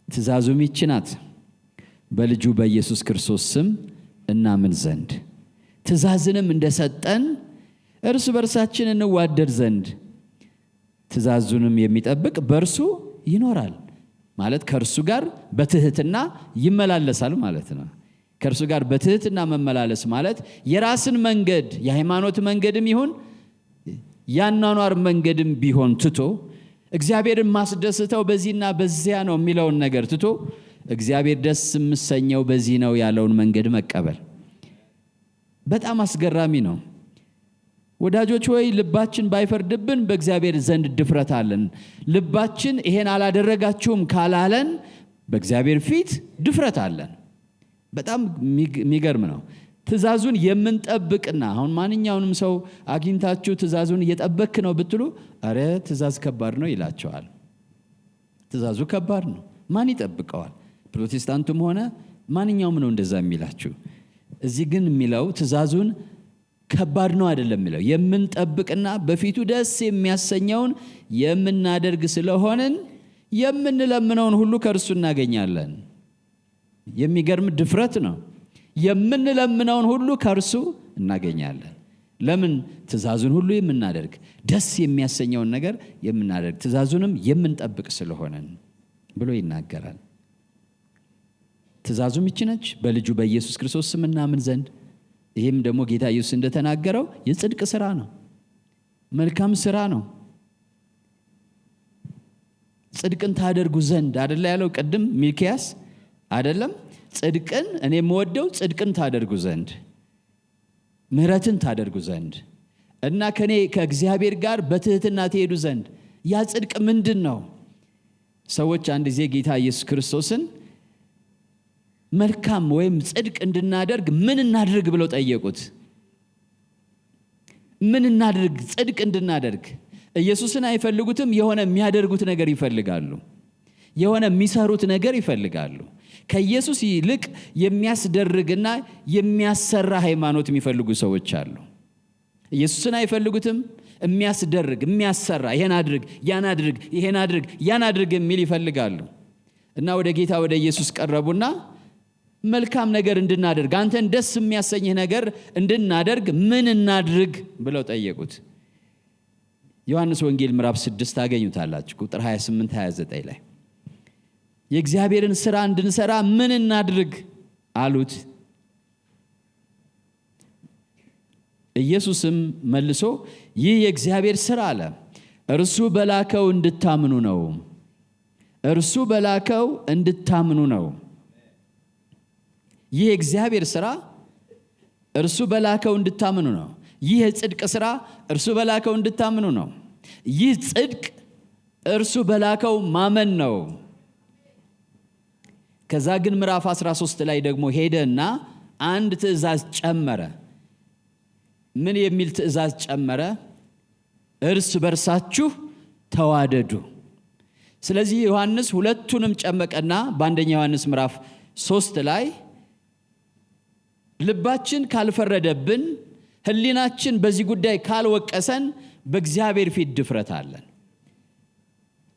ትእዛዙም ይህች ናት፣ በልጁ በኢየሱስ ክርስቶስ ስም እናምን ዘንድ፣ ትእዛዝንም እንደሰጠን እርስ በርሳችን እንዋደድ ዘንድ። ትእዛዙንም የሚጠብቅ በእርሱ ይኖራል ማለት ከእርሱ ጋር በትህትና ይመላለሳል ማለት ነው። ከእርሱ ጋር በትህትና መመላለስ ማለት የራስን መንገድ የሃይማኖት መንገድም ይሁን ያኗኗር መንገድም ቢሆን ትቶ እግዚአብሔርን ማስደስተው በዚህና በዚያ ነው የሚለውን ነገር ትቶ እግዚአብሔር ደስ የምሰኘው በዚህ ነው ያለውን መንገድ መቀበል በጣም አስገራሚ ነው። ወዳጆች ሆይ ልባችን ባይፈርድብን በእግዚአብሔር ዘንድ ድፍረት አለን። ልባችን ይሄን አላደረጋችሁም ካላለን በእግዚአብሔር ፊት ድፍረት አለን። በጣም የሚገርም ነው። ትእዛዙን የምንጠብቅና አሁን ማንኛውንም ሰው አግኝታችሁ ትእዛዙን እየጠበክ ነው ብትሉ አረ ትእዛዝ ከባድ ነው ይላቸዋል። ትእዛዙ ከባድ ነው፣ ማን ይጠብቀዋል? ፕሮቴስታንቱም ሆነ ማንኛውም ነው እንደዛ የሚላችሁ። እዚህ ግን የሚለው ትእዛዙን ከባድ ነው አይደለም የሚለው የምንጠብቅና በፊቱ ደስ የሚያሰኘውን የምናደርግ ስለሆንን የምንለምነውን ሁሉ ከእርሱ እናገኛለን። የሚገርም ድፍረት ነው። የምንለምነውን ሁሉ ከእርሱ እናገኛለን። ለምን? ትእዛዙን ሁሉ የምናደርግ ደስ የሚያሰኘውን ነገር የምናደርግ ትእዛዙንም የምንጠብቅ ስለሆነን ብሎ ይናገራል። ትእዛዙም ይህች ነች፣ በልጁ በኢየሱስ ክርስቶስ ስም እናምን ዘንድ። ይህም ደግሞ ጌታ ኢየሱስ እንደተናገረው የጽድቅ ስራ ነው፣ መልካም ስራ ነው። ጽድቅን ታደርጉ ዘንድ አይደለ ያለው ቅድም ሚልክያስ አይደለም? ጽድቅን እኔ የምወደው ጽድቅን ታደርጉ ዘንድ ምህረትን ታደርጉ ዘንድ እና ከኔ ከእግዚአብሔር ጋር በትህትና ትሄዱ ዘንድ። ያ ጽድቅ ምንድን ነው? ሰዎች አንድ ጊዜ ጌታ ኢየሱስ ክርስቶስን መልካም ወይም ጽድቅ እንድናደርግ ምን እናድርግ ብለው ጠየቁት። ምን እናድርግ ጽድቅ እንድናደርግ? ኢየሱስን አይፈልጉትም። የሆነ የሚያደርጉት ነገር ይፈልጋሉ። የሆነ የሚሰሩት ነገር ይፈልጋሉ። ከኢየሱስ ይልቅ የሚያስደርግና የሚያሰራ ሃይማኖት የሚፈልጉ ሰዎች አሉ። ኢየሱስን አይፈልጉትም። የሚያስደርግ የሚያሰራ፣ ይሄን አድርግ ያን አድርግ ይሄን አድርግ ያን አድርግ የሚል ይፈልጋሉ። እና ወደ ጌታ ወደ ኢየሱስ ቀረቡና መልካም ነገር እንድናደርግ አንተን ደስ የሚያሰኝህ ነገር እንድናደርግ ምን እናድርግ ብለው ጠየቁት። ዮሐንስ ወንጌል ምዕራፍ 6 ታገኙታላችሁ ቁጥር 28 29 ላይ የእግዚአብሔርን ሥራ እንድንሰራ ምን እናድርግ አሉት። ኢየሱስም መልሶ ይህ የእግዚአብሔር ሥራ አለ፣ እርሱ በላከው እንድታምኑ ነው። እርሱ በላከው እንድታምኑ ነው። ይህ የእግዚአብሔር ሥራ እርሱ በላከው እንድታምኑ ነው። ይህ የጽድቅ ሥራ እርሱ በላከው እንድታምኑ ነው። ይህ ጽድቅ እርሱ በላከው ማመን ነው። ከዛ ግን ምዕራፍ 13 ላይ ደግሞ ሄደና አንድ ትእዛዝ ጨመረ። ምን የሚል ትእዛዝ ጨመረ? እርስ በርሳችሁ ተዋደዱ። ስለዚህ ዮሐንስ ሁለቱንም ጨመቀና በአንደኛ ዮሐንስ ምዕራፍ 3 ላይ ልባችን ካልፈረደብን፣ ሕሊናችን በዚህ ጉዳይ ካልወቀሰን በእግዚአብሔር ፊት ድፍረት አለን።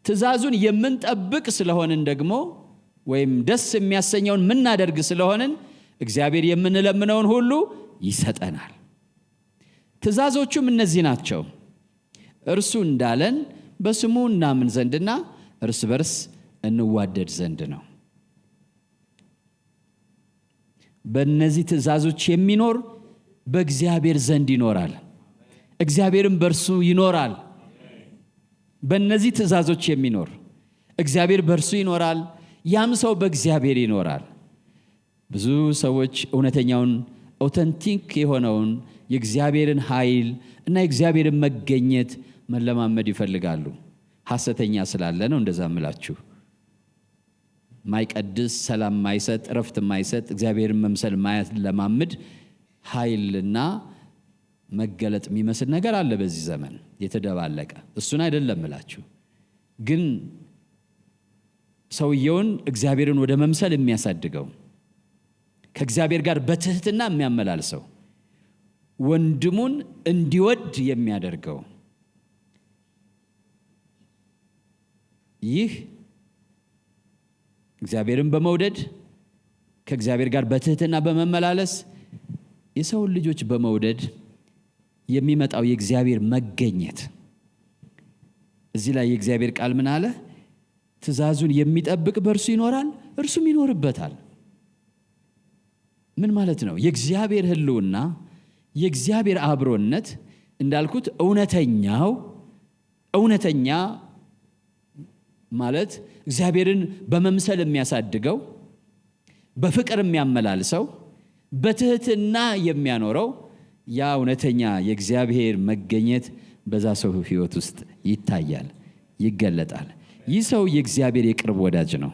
ትእዛዙን የምንጠብቅ ስለሆንን ደግሞ ወይም ደስ የሚያሰኘውን የምናደርግ ስለሆንን እግዚአብሔር የምንለምነውን ሁሉ ይሰጠናል። ትእዛዞቹም እነዚህ ናቸው። እርሱ እንዳለን በስሙ እናምን ዘንድና እርስ በርስ እንዋደድ ዘንድ ነው። በእነዚህ ትእዛዞች የሚኖር በእግዚአብሔር ዘንድ ይኖራል፣ እግዚአብሔርም በእርሱ ይኖራል። በእነዚህ ትእዛዞች የሚኖር እግዚአብሔር በእርሱ ይኖራል፣ ያም ሰው በእግዚአብሔር ይኖራል። ብዙ ሰዎች እውነተኛውን ኦተንቲክ የሆነውን የእግዚአብሔርን ኃይል እና የእግዚአብሔርን መገኘት መለማመድ ይፈልጋሉ። ሐሰተኛ ስላለ ነው እንደዛ እምላችሁ። ማይቀድስ፣ ሰላም ማይሰጥ፣ ረፍት ማይሰጥ፣ እግዚአብሔርን መምሰል ማያለማምድ ኃይልና መገለጥ የሚመስል ነገር አለ በዚህ ዘመን የተደባለቀ። እሱን አይደለም እላችሁ፣ ግን ሰውየውን እግዚአብሔርን ወደ መምሰል የሚያሳድገው ከእግዚአብሔር ጋር በትህትና የሚያመላልሰው ወንድሙን እንዲወድ የሚያደርገው ይህ እግዚአብሔርን በመውደድ ከእግዚአብሔር ጋር በትህትና በመመላለስ የሰውን ልጆች በመውደድ የሚመጣው የእግዚአብሔር መገኘት። እዚህ ላይ የእግዚአብሔር ቃል ምን አለ? ትእዛዙን የሚጠብቅ በእርሱ ይኖራል፣ እርሱም ይኖርበታል። ምን ማለት ነው? የእግዚአብሔር ሕልውና የእግዚአብሔር አብሮነት እንዳልኩት እውነተኛ ማለት እግዚአብሔርን በመምሰል የሚያሳድገው፣ በፍቅር የሚያመላልሰው፣ በትህትና የሚያኖረው ያ እውነተኛ የእግዚአብሔር መገኘት በዛ ሰው ሕይወት ውስጥ ይታያል፣ ይገለጣል። ይህ ሰው የእግዚአብሔር የቅርብ ወዳጅ ነው።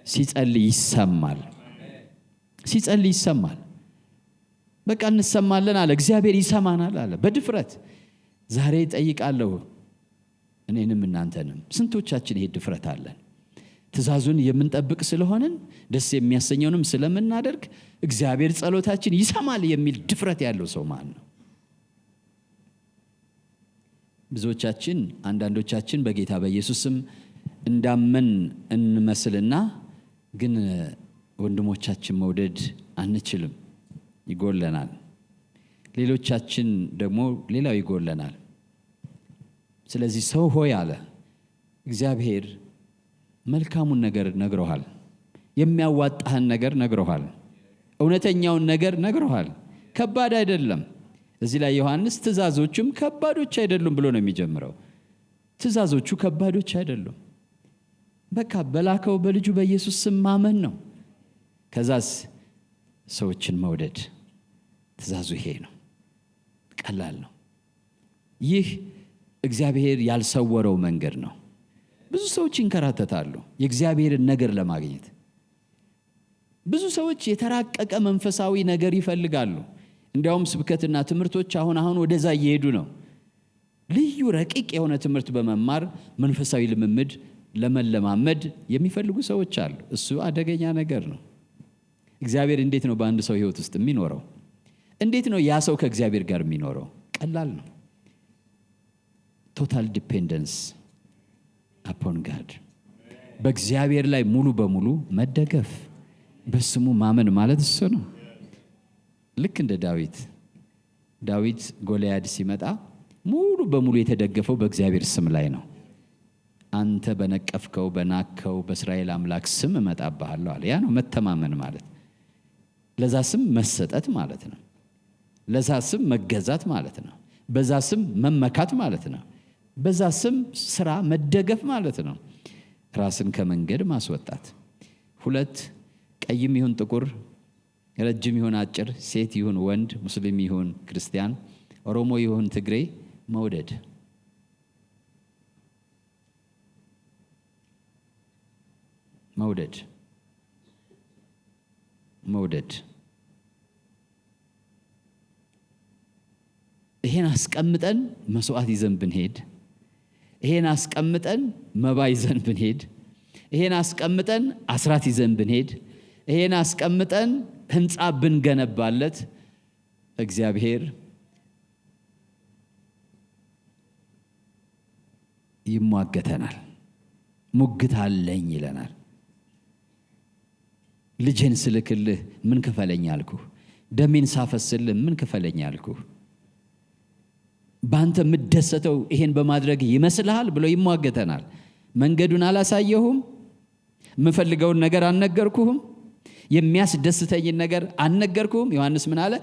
ሲጸልይ ይሰማል። በቃ እንሰማለን አለ። እግዚአብሔር ይሰማናል አለ በድፍረት። ዛሬ ጠይቃለሁ እኔንም እናንተንም፣ ስንቶቻችን ይሄ ድፍረት አለን? ትእዛዙን የምንጠብቅ ስለሆንን ደስ የሚያሰኘውንም ስለምናደርግ እግዚአብሔር ጸሎታችን ይሰማል የሚል ድፍረት ያለው ሰው ማን ነው? ብዙዎቻችን፣ አንዳንዶቻችን በጌታ በኢየሱስም እንዳመን እንመስልና ግን ወንድሞቻችን መውደድ አንችልም፣ ይጎለናል። ሌሎቻችን ደግሞ ሌላው ይጎለናል። ስለዚህ ሰው ሆይ አለ እግዚአብሔር መልካሙን ነገር ነግሮሃል፣ የሚያዋጣህን ነገር ነግሮሃል፣ እውነተኛውን ነገር ነግሮሃል። ከባድ አይደለም። እዚህ ላይ ዮሐንስ ትእዛዞቹም ከባዶች አይደሉም ብሎ ነው የሚጀምረው። ትእዛዞቹ ከባዶች አይደሉም። በቃ በላከው በልጁ በኢየሱስ ስም ማመን ነው። ከዛስ ሰዎችን መውደድ። ትእዛዙ ይሄ ነው። ቀላል ነው። ይህ እግዚአብሔር ያልሰወረው መንገድ ነው። ብዙ ሰዎች ይንከራተታሉ የእግዚአብሔርን ነገር ለማግኘት። ብዙ ሰዎች የተራቀቀ መንፈሳዊ ነገር ይፈልጋሉ። እንዲያውም ስብከትና ትምህርቶች አሁን ወደዛ እየሄዱ ነው። ልዩ ረቂቅ የሆነ ትምህርት በመማር መንፈሳዊ ልምምድ ለመለማመድ የሚፈልጉ ሰዎች አሉ። እሱ አደገኛ ነገር ነው። እግዚአብሔር እንዴት ነው በአንድ ሰው ሕይወት ውስጥ የሚኖረው? እንዴት ነው ያ ሰው ከእግዚአብሔር ጋር የሚኖረው? ቀላል ነው። ቶታል ዲፔንደንስ አፖን ጋድ፣ በእግዚአብሔር ላይ ሙሉ በሙሉ መደገፍ፣ በስሙ ማመን ማለት እሱ ነው። ልክ እንደ ዳዊት ጎልያድ ሲመጣ ሙሉ በሙሉ የተደገፈው በእግዚአብሔር ስም ላይ ነው። አንተ በነቀፍከው በናከው በእስራኤል አምላክ ስም እመጣብሃለሁ አለ። ያ ነው መተማመን ማለት። ለዛ ስም መሰጠት ማለት ነው። ለዛ ስም መገዛት ማለት ነው። በዛ ስም መመካት ማለት ነው። በዛ ስም ስራ መደገፍ ማለት ነው። ራስን ከመንገድ ማስወጣት። 2 ቀይም ይሁን ጥቁር፣ ረጅም ይሁን አጭር፣ ሴት ይሁን ወንድ፣ ሙስሊም ይሁን ክርስቲያን፣ ኦሮሞ ይሁን ትግሬ መውደድ። ይሄን አስቀምጠን መስዋዕት ይዘን ብንሄድ፣ ይሄን አስቀምጠን መባ ይዘን ብንሄድ፣ ይሄን አስቀምጠን አስራት ይዘን ብንሄድ፣ ይሄን አስቀምጠን ህንፃ ብንገነባለት እግዚአብሔር ይሟገተናል። ሙግት አለኝ ይለናል። ልጄን ስልክልህ ምን ክፈለኝ አልኩህ? ደሜን ሳፈስልህ ምን ክፈለኝ አልኩህ? በአንተ የምደሰተው ይሄን በማድረግ ይመስልሃል ብሎ ይሟገተናል። መንገዱን አላሳየሁም? የምፈልገውን ነገር አልነገርኩህም? የሚያስደስተኝን ነገር አልነገርኩህም? ዮሐንስ ምን አለ?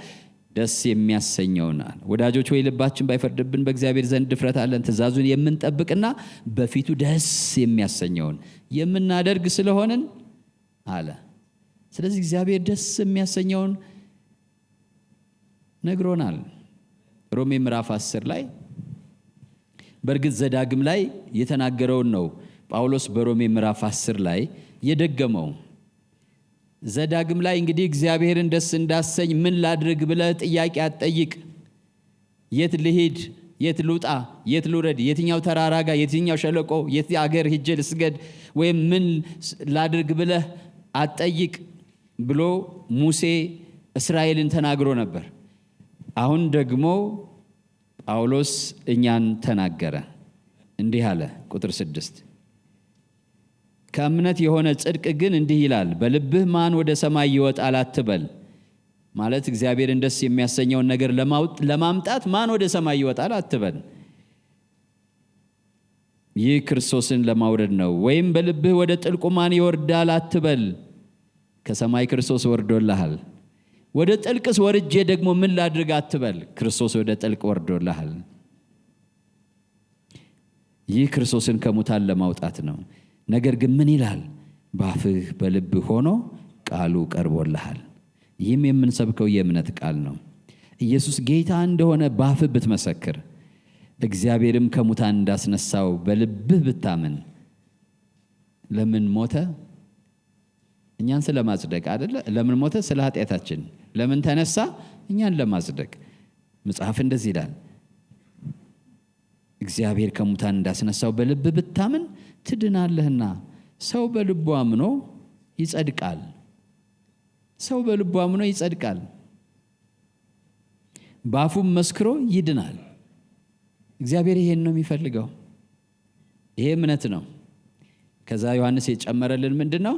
ደስ የሚያሰኘውና ወዳጆች ወይ ልባችን ባይፈርድብን በእግዚአብሔር ዘንድ ድፍረት አለን፣ ትእዛዙን የምንጠብቅና በፊቱ ደስ የሚያሰኘውን የምናደርግ ስለሆንን አለ። ስለዚህ እግዚአብሔር ደስ የሚያሰኘውን ነግሮናል። ሮሜ ምዕራፍ 10 ላይ በእርግጥ ዘዳግም ላይ የተናገረውን ነው ጳውሎስ በሮሜ ምዕራፍ 10 ላይ የደገመው። ዘዳግም ላይ እንግዲህ እግዚአብሔርን ደስ እንዳሰኝ ምን ላድርግ ብለህ ጥያቄ አትጠይቅ። የት ልሂድ፣ የት ልውጣ፣ የት ልውረድ፣ የትኛው ተራራ ጋር፣ የትኛው ሸለቆ፣ የት አገር ሂጄ ልስገድ ወይም ምን ላድርግ ብለህ አትጠይቅ ብሎ ሙሴ እስራኤልን ተናግሮ ነበር። አሁን ደግሞ ጳውሎስ እኛን ተናገረ። እንዲህ አለ። ቁጥር 6 ከእምነት የሆነ ጽድቅ ግን እንዲህ ይላል፣ በልብህ ማን ወደ ሰማይ ይወጣል አትበል። ማለት እግዚአብሔርን ደስ የሚያሰኘውን ነገር ለማምጣት ማን ወደ ሰማይ ይወጣል አትበል። ይህ ክርስቶስን ለማውረድ ነው። ወይም በልብህ ወደ ጥልቁ ማን ይወርዳል አትበል። ከሰማይ ክርስቶስ ወርዶልሃል። ወደ ጥልቅስ ወርጄ ደግሞ ምን ላድርግ አትበል። ክርስቶስ ወደ ጥልቅ ወርዶልሃል። ይህ ክርስቶስን ከሙታን ለማውጣት ነው። ነገር ግን ምን ይላል? ባፍህ በልብህ ሆኖ ቃሉ ቀርቦልሃል። ይህም የምንሰብከው የእምነት ቃል ነው። ኢየሱስ ጌታ እንደሆነ ባፍህ ብትመሰክር፣ እግዚአብሔርም ከሙታን እንዳስነሳው በልብህ ብታምን። ለምን ሞተ? እኛን ስለማጽደቅ አይደለ? ለምን ሞተ? ስለ ኃጢአታችን። ለምን ተነሳ? እኛን ለማጽደቅ። መጽሐፍ እንደዚህ ይላል፣ እግዚአብሔር ከሙታን እንዳስነሳው በልብህ ብታምን ትድናለህና። ሰው በልቡ አምኖ ይጸድቃል። ሰው በልቡ አምኖ ይጸድቃል፣ በአፉም መስክሮ ይድናል። እግዚአብሔር ይሄን ነው የሚፈልገው። ይሄ እምነት ነው። ከዛ ዮሐንስ የጨመረልን ምንድን ነው?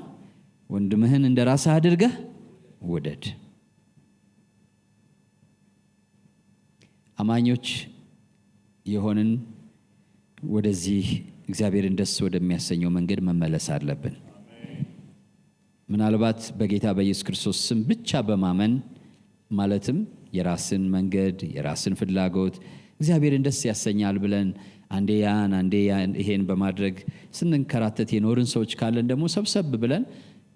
ወንድምህን እንደ ራስህ አድርገህ ውደድ። አማኞች የሆንን ወደዚህ እግዚአብሔርን ደስ ወደሚያሰኘው መንገድ መመለስ አለብን። ምናልባት በጌታ በኢየሱስ ክርስቶስ ስም ብቻ በማመን ማለትም የራስን መንገድ የራስን ፍላጎት እግዚአብሔርን ደስ ያሰኛል ብለን አንዴ ያን ይሄን በማድረግ ስንንከራተት የኖርን ሰዎች ካለን ደግሞ ሰብሰብ ብለን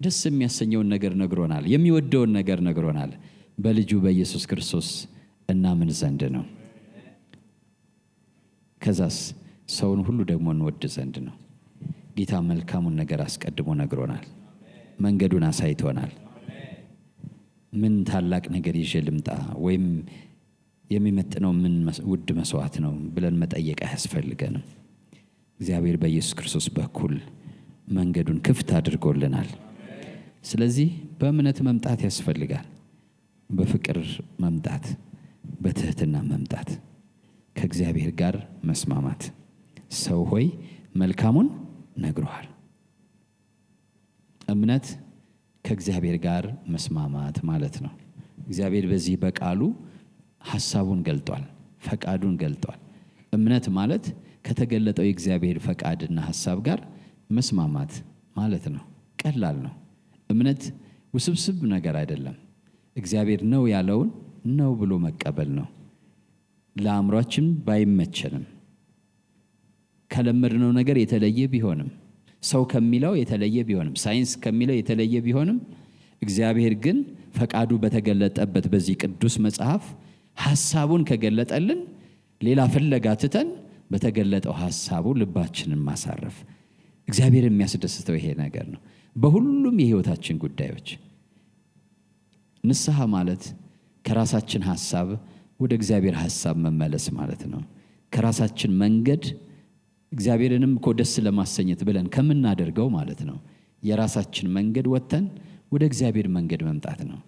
ደስ የሚያሰኘውን ነገር ነግሮናል፣ የሚወደውን ነገር ነግሮናል። በልጁ በኢየሱስ ክርስቶስ እናምን ዘንድ ነው። ከዛስ ሰውን ሁሉ ደግሞ እንወድ ዘንድ ነው። ጌታ መልካሙን ነገር አስቀድሞ ነግሮናል፣ መንገዱን አሳይቶናል። ምን ታላቅ ነገር ይዤ ልምጣ ወይም የሚመጥነው ምን ውድ መስዋዕት ነው ብለን መጠየቅ አያስፈልገንም። እግዚአብሔር በኢየሱስ ክርስቶስ በኩል መንገዱን ክፍት አድርጎልናል። ስለዚህ በእምነት መምጣት ያስፈልጋል። በፍቅር መምጣት፣ በትህትና መምጣት፣ ከእግዚአብሔር ጋር መስማማት። ሰው ሆይ መልካሙን ነግሮሃል። እምነት ከእግዚአብሔር ጋር መስማማት ማለት ነው። እግዚአብሔር በዚህ በቃሉ ሐሳቡን ገልጧል፣ ፈቃዱን ገልጧል። እምነት ማለት ከተገለጠው የእግዚአብሔር ፈቃድና ሐሳብ ጋር መስማማት ማለት ነው። ቀላል ነው። እምነት ውስብስብ ነገር አይደለም። እግዚአብሔር ነው ያለውን ነው ብሎ መቀበል ነው። ለአእምሯችን ባይመቸንም፣ ከለመድነው ነገር የተለየ ቢሆንም፣ ሰው ከሚለው የተለየ ቢሆንም፣ ሳይንስ ከሚለው የተለየ ቢሆንም፣ እግዚአብሔር ግን ፈቃዱ በተገለጠበት በዚህ ቅዱስ መጽሐፍ ሐሳቡን ከገለጠልን ሌላ ፍለጋ ትተን በተገለጠው ሐሳቡ ልባችንን ማሳረፍ እግዚአብሔር የሚያስደስተው ይሄ ነገር ነው። በሁሉም የህይወታችን ጉዳዮች ንስሐ ማለት ከራሳችን ሐሳብ ወደ እግዚአብሔር ሐሳብ መመለስ ማለት ነው። ከራሳችን መንገድ እግዚአብሔርንም እኮ ደስ ለማሰኘት ብለን ከምናደርገው ማለት ነው የራሳችን መንገድ ወጥተን ወደ እግዚአብሔር መንገድ መምጣት ነው።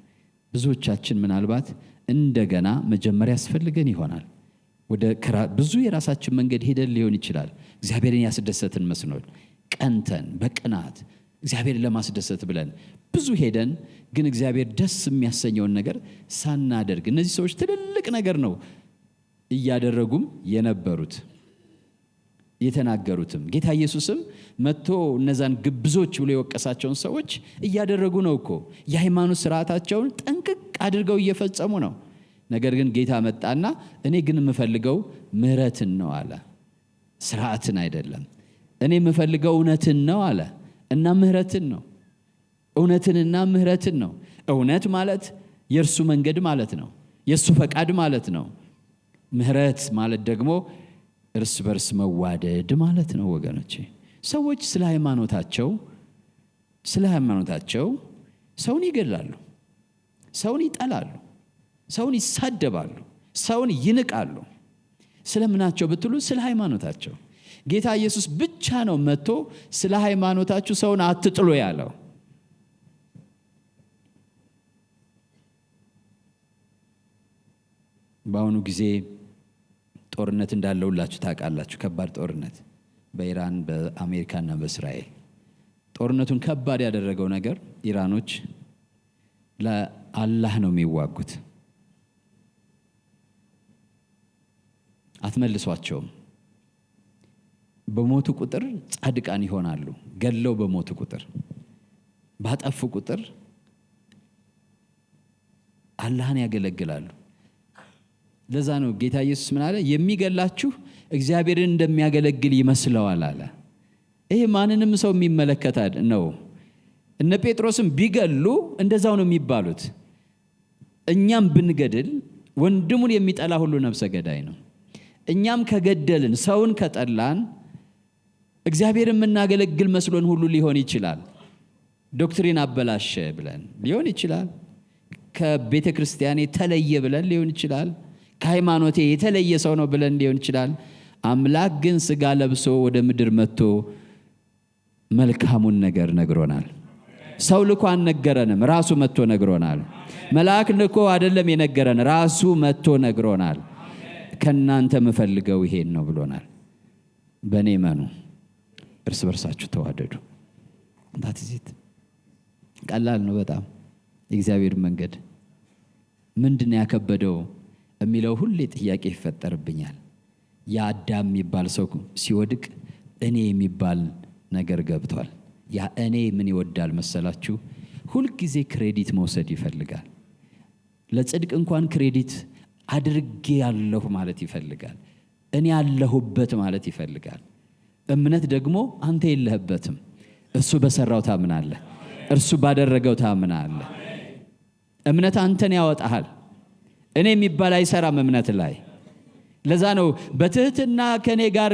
ብዙዎቻችን ምናልባት እንደገና መጀመሪያ ያስፈልገን ይሆናል። ብዙ የራሳችን መንገድ ሄደን ሊሆን ይችላል። እግዚአብሔርን ያስደሰትን መስሎን ቀንተን በቅናት እግዚአብሔርን ለማስደሰት ብለን ብዙ ሄደን ግን እግዚአብሔር ደስ የሚያሰኘውን ነገር ሳናደርግ፣ እነዚህ ሰዎች ትልልቅ ነገር ነው እያደረጉም የነበሩት የተናገሩትም። ጌታ ኢየሱስም መጥቶ እነዛን ግብዞች ብሎ የወቀሳቸውን ሰዎች እያደረጉ ነው እኮ የሃይማኖት ስርዓታቸውን ጠንቅቅ አድርገው እየፈጸሙ ነው። ነገር ግን ጌታ መጣና እኔ ግን የምፈልገው ምህረትን ነው አለ፣ ስርዓትን አይደለም። እኔ የምፈልገው እውነትን ነው አለ እና ምህረትን ነው። እውነትንና ምህረትን ነው። እውነት ማለት የእርሱ መንገድ ማለት ነው፣ የእሱ ፈቃድ ማለት ነው። ምህረት ማለት ደግሞ እርስ በርስ መዋደድ ማለት ነው። ወገኖቼ ሰዎች ስለ ሃይማኖታቸው ስለ ሃይማኖታቸው ሰውን ይገድላሉ፣ ሰውን ይጠላሉ፣ ሰውን ይሳደባሉ፣ ሰውን ይንቃሉ። ስለምናቸው ብትሉ ስለ ሃይማኖታቸው። ጌታ ኢየሱስ ብቻ ነው መጥቶ ስለ ሃይማኖታችሁ ሰውን አትጥሉ ያለው። በአሁኑ ጊዜ ጦርነት እንዳለ ሁላችሁ ታውቃላችሁ። ከባድ ጦርነት በኢራን በአሜሪካና በእስራኤል። ጦርነቱን ከባድ ያደረገው ነገር ኢራኖች ለአላህ ነው የሚዋጉት። አትመልሷቸውም። በሞቱ ቁጥር ጻድቃን ይሆናሉ። ገለው በሞቱ ቁጥር፣ ባጠፉ ቁጥር አላህን ያገለግላሉ። ለዛ ነው ጌታ ኢየሱስ ምን አለ? የሚገላችሁ እግዚአብሔርን እንደሚያገለግል ይመስለዋል አለ። ይሄ ማንንም ሰው የሚመለከት ነው። እነ ጴጥሮስም ቢገሉ እንደዛው ነው የሚባሉት። እኛም ብንገድል ወንድሙን የሚጠላ ሁሉ ነፍሰ ገዳይ ነው። እኛም ከገደልን ሰውን ከጠላን እግዚአብሔርን የምናገለግል መስሎን ሁሉ ሊሆን ይችላል። ዶክትሪን አበላሸ ብለን ሊሆን ይችላል። ከቤተ ክርስቲያን የተለየ ብለን ሊሆን ይችላል። ከሃይማኖቴ የተለየ ሰው ነው ብለን ሊሆን ይችላል። አምላክ ግን ሥጋ ለብሶ ወደ ምድር መጥቶ መልካሙን ነገር ነግሮናል። ሰው ልኮ አልነገረንም፣ ራሱ መጥቶ ነግሮናል። መልአክ ልኮ አይደለም የነገረን፣ ራሱ መጥቶ ነግሮናል። ከናንተ የምፈልገው ይሄን ነው ብሎናል። በእኔ መኑ፣ እርስ በርሳችሁ ተዋደዱ። ታትዚት ቀላል ነው በጣም። የእግዚአብሔር መንገድ ምንድን ያከበደው የሚለው ሁሌ ጥያቄ ይፈጠርብኛል። የአዳም የሚባል ሰው ሲወድቅ እኔ የሚባል ነገር ገብቷል። ያ እኔ ምን ይወዳል መሰላችሁ? ሁልጊዜ ክሬዲት መውሰድ ይፈልጋል። ለጽድቅ እንኳን ክሬዲት አድርጌ ያለሁ ማለት ይፈልጋል። እኔ ያለሁበት ማለት ይፈልጋል። እምነት ደግሞ አንተ የለህበትም። እሱ በሰራው ታምናለህ፣ እርሱ ባደረገው ታምናለህ። እምነት አንተን ያወጣሃል። እኔ የሚባል አይሰራም እምነት ላይ። ለዛ ነው በትህትና ከኔ ጋር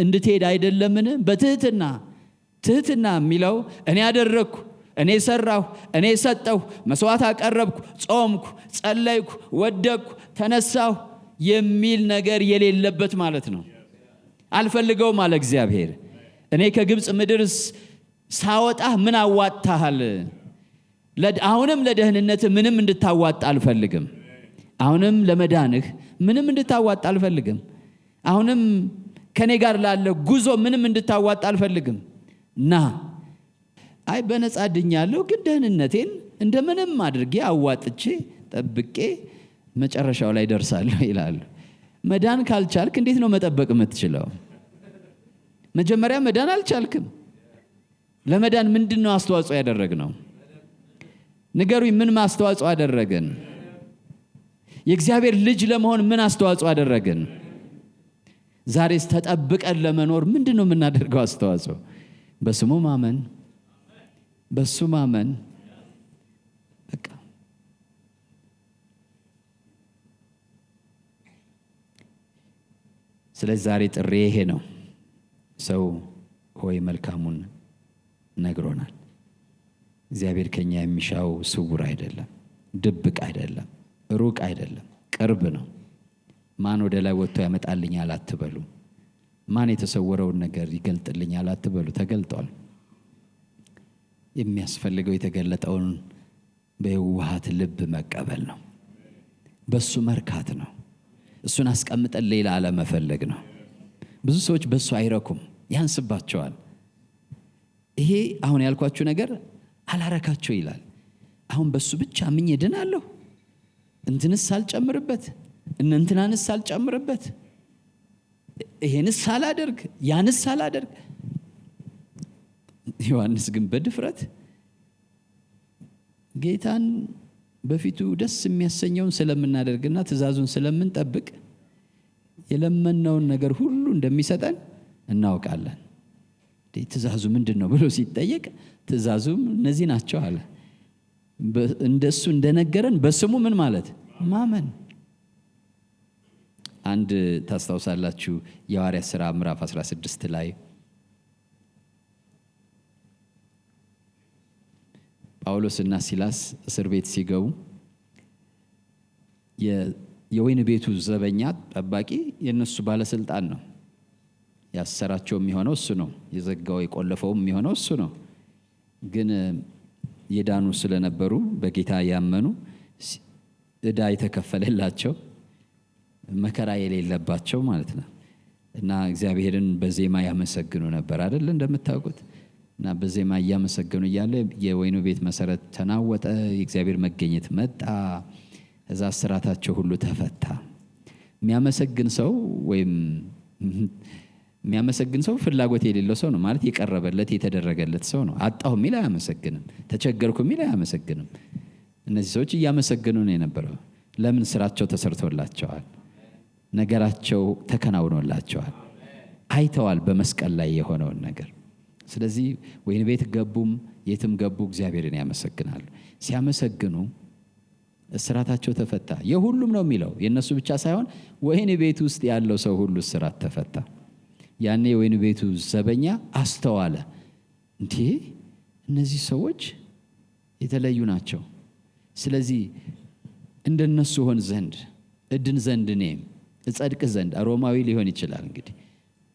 እንድትሄድ አይደለምን? በትህትና ትህትና የሚለው እኔ ያደረግኩ፣ እኔ ሰራሁ፣ እኔ ሰጠሁ፣ መስዋዕት አቀረብኩ፣ ጾምኩ፣ ጸለይኩ፣ ወደቅኩ፣ ተነሳሁ የሚል ነገር የሌለበት ማለት ነው። አልፈልገውም አለ እግዚአብሔር። እኔ ከግብፅ ምድር ሳወጣህ ምን አዋጣሃል? አሁንም ለደህንነት ምንም እንድታዋጣ አልፈልግም። አሁንም ለመዳንህ ምንም እንድታዋጣ አልፈልግም። አሁንም ከኔ ጋር ላለ ጉዞ ምንም እንድታዋጣ አልፈልግም። ና አይ በነጻ ድኛለሁ፣ ግን ደህንነቴን እንደምንም አድርጌ አዋጥቼ ጠብቄ መጨረሻው ላይ ደርሳለሁ ይላሉ። መዳን ካልቻልክ እንዴት ነው መጠበቅ የምትችለው? መጀመሪያ መዳን አልቻልክም። ለመዳን ምንድነው አስተዋጽኦ ያደረግነው? ንገሩኝ። ምን ማስተዋጽኦ አደረግን? የእግዚአብሔር ልጅ ለመሆን ምን አስተዋጽኦ አደረግን? ዛሬስ ተጠብቀን ለመኖር ምንድነው የምናደርገው አስተዋጽኦ? በስሙ ማመን፣ በሱ ማመን። በቃ ስለዚህ ዛሬ ጥሪ ይሄ ነው። ሰው ሆይ መልካሙን ነግሮናል። እግዚአብሔር ከኛ የሚሻው ስውር አይደለም፣ ድብቅ አይደለም፣ ሩቅ አይደለም፣ ቅርብ ነው። ማን ወደ ላይ ወጥቶ ያመጣልኛል አትበሉ። ማን የተሰወረውን ነገር ይገልጥልኛል አትበሉ። ተገልጧል። የሚያስፈልገው የተገለጠውን በየዋሃት ልብ መቀበል ነው። በሱ መርካት ነው። እሱን አስቀምጠን ሌላ አለመፈለግ ነው። ብዙ ሰዎች በሱ አይረኩም፣ ያንስባቸዋል። ይሄ አሁን ያልኳችሁ ነገር አላረካቸው ይላል። አሁን በሱ ብቻ ምን ይድናለሁ? እንትንስ አልጨምርበት፣ እንትናንስ አልጨምርበት፣ ይሄንስ ሳላደርግ ያንስ ሳላደርግ። ዮሐንስ ግን በድፍረት ጌታን በፊቱ ደስ የሚያሰኘውን ስለምናደርግና ትእዛዙን ስለምንጠብቅ የለመነውን ነገር ሁሉ እንደሚሰጠን እናውቃለን። ትእዛዙ ምንድነው ብሎ ሲጠየቅ ትእዛዙም እነዚህ ናቸው አለ። እንደሱ እንደነገረን በስሙ ምን ማለት ማመን። አንድ ታስታውሳላችሁ የሐዋርያት ሥራ ምዕራፍ 16 ላይ ጳውሎስና ሲላስ እስር ቤት ሲገቡ የወይን ቤቱ ዘበኛ ጠባቂ የነሱ ባለስልጣን ነው። ያሰራቸው የሚሆነው እሱ ነው። የዘጋው የቆለፈው የሚሆነው እሱ ነው። ግን የዳኑ ስለነበሩ በጌታ ያመኑ ዕዳ የተከፈለላቸው መከራ የሌለባቸው ማለት ነው እና እግዚአብሔርን በዜማ ያመሰግኑ ነበር አይደል እንደምታውቁት። እና በዜማ እያመሰገኑ እያለ የወይኑ ቤት መሰረት ተናወጠ። የእግዚአብሔር መገኘት መጣ። እዛ እስራታቸው ሁሉ ተፈታ። የሚያመሰግን ሰው ወይም የሚያመሰግን ሰው ፍላጎት የሌለው ሰው ነው ማለት የቀረበለት የተደረገለት ሰው ነው። አጣሁ የሚል አያመሰግንም። ተቸገርኩ የሚል አያመሰግንም። እነዚህ ሰዎች እያመሰገኑ ነው የነበረው። ለምን? ስራቸው ተሰርቶላቸዋል። ነገራቸው ተከናውኖላቸዋል። አይተዋል በመስቀል ላይ የሆነውን ነገር። ስለዚህ ወይን ቤት ገቡም የትም ገቡ እግዚአብሔርን ያመሰግናሉ። ሲያመሰግኑ እስራታቸው ተፈታ። የሁሉም ነው የሚለው የነሱ ብቻ ሳይሆን ወይን ቤት ውስጥ ያለው ሰው ሁሉ እስራት ተፈታ። ያኔ ወይን ቤቱ ዘበኛ አስተዋለ። እንዴ እነዚህ ሰዎች የተለዩ ናቸው። ስለዚህ እንደነሱ ሆን ዘንድ እድን ዘንድ እኔም እጸድቅ ዘንድ ሮማዊ ሊሆን ይችላል እንግዲህ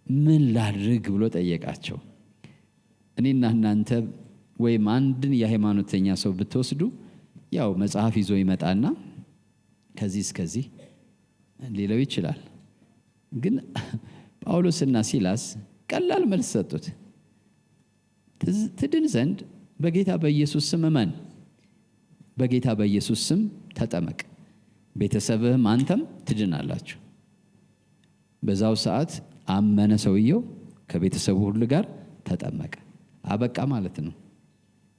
ምን ላድርግ ብሎ ጠየቃቸው። እኔና እናንተ ወይም አንድን የሃይማኖተኛ ሰው ብትወስዱ ያው መጽሐፍ ይዞ ይመጣና ከዚህ እስከዚህ ሊለው ይችላል። ግን ጳውሎስና ሲላስ ቀላል መልስ ሰጡት። ትድን ዘንድ በጌታ በኢየሱስ ስም እመን፣ በጌታ በኢየሱስ ስም ተጠመቅ፣ ቤተሰብህም አንተም ትድናላችሁ። በዛው ሰዓት አመነ ሰውየው፣ ከቤተሰቡ ሁሉ ጋር ተጠመቀ። አበቃ ማለት ነው።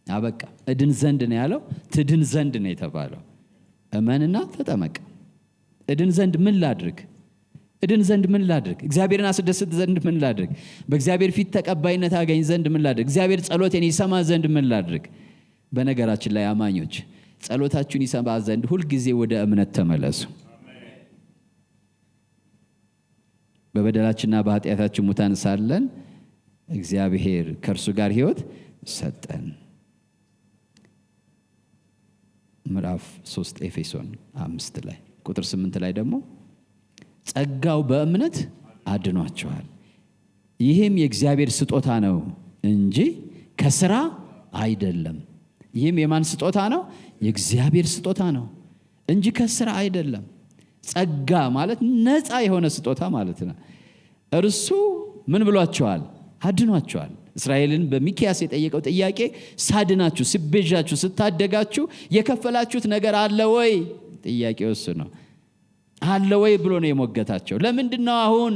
አበቃ። እድን ዘንድ ነው ያለው፣ ትድን ዘንድ ነው የተባለው። እመንና ተጠመቅ። እድን ዘንድ ምን ላድርግ? እድን ዘንድ ምን ላድርግ? እግዚአብሔርን አስደስት ዘንድ ምን ላድርግ? በእግዚአብሔር ፊት ተቀባይነት አገኝ ዘንድ ምን ላድርግ? እግዚአብሔር ጸሎቴን ይሰማ ዘንድ ምን ላድርግ? በነገራችን ላይ አማኞች ጸሎታችሁን ይሰማ ዘንድ ሁልጊዜ ወደ እምነት ተመለሱ። በበደላችንና በኃጢአታችን ሙታን ሳለን እግዚአብሔር ከእርሱ ጋር ሕይወት ሰጠን። ምዕራፍ 3 ኤፌሶን 5 ላይ ቁጥር 8 ላይ ደግሞ ጸጋው በእምነት አድኗቸዋል፣ ይህም የእግዚአብሔር ስጦታ ነው እንጂ ከስራ አይደለም። ይህም የማን ስጦታ ነው? የእግዚአብሔር ስጦታ ነው እንጂ ከስራ አይደለም። ጸጋ ማለት ነፃ የሆነ ስጦታ ማለት ነው። እርሱ ምን ብሏቸዋል? አድኗቸዋል። እስራኤልን በሚክያስ የጠየቀው ጥያቄ ሳድናችሁ፣ ስቤዣችሁ፣ ስታደጋችሁ የከፈላችሁት ነገር አለ ወይ? ጥያቄው እሱ ነው። አለ ወይ ብሎ ነው የሞገታቸው። ለምንድነው አሁን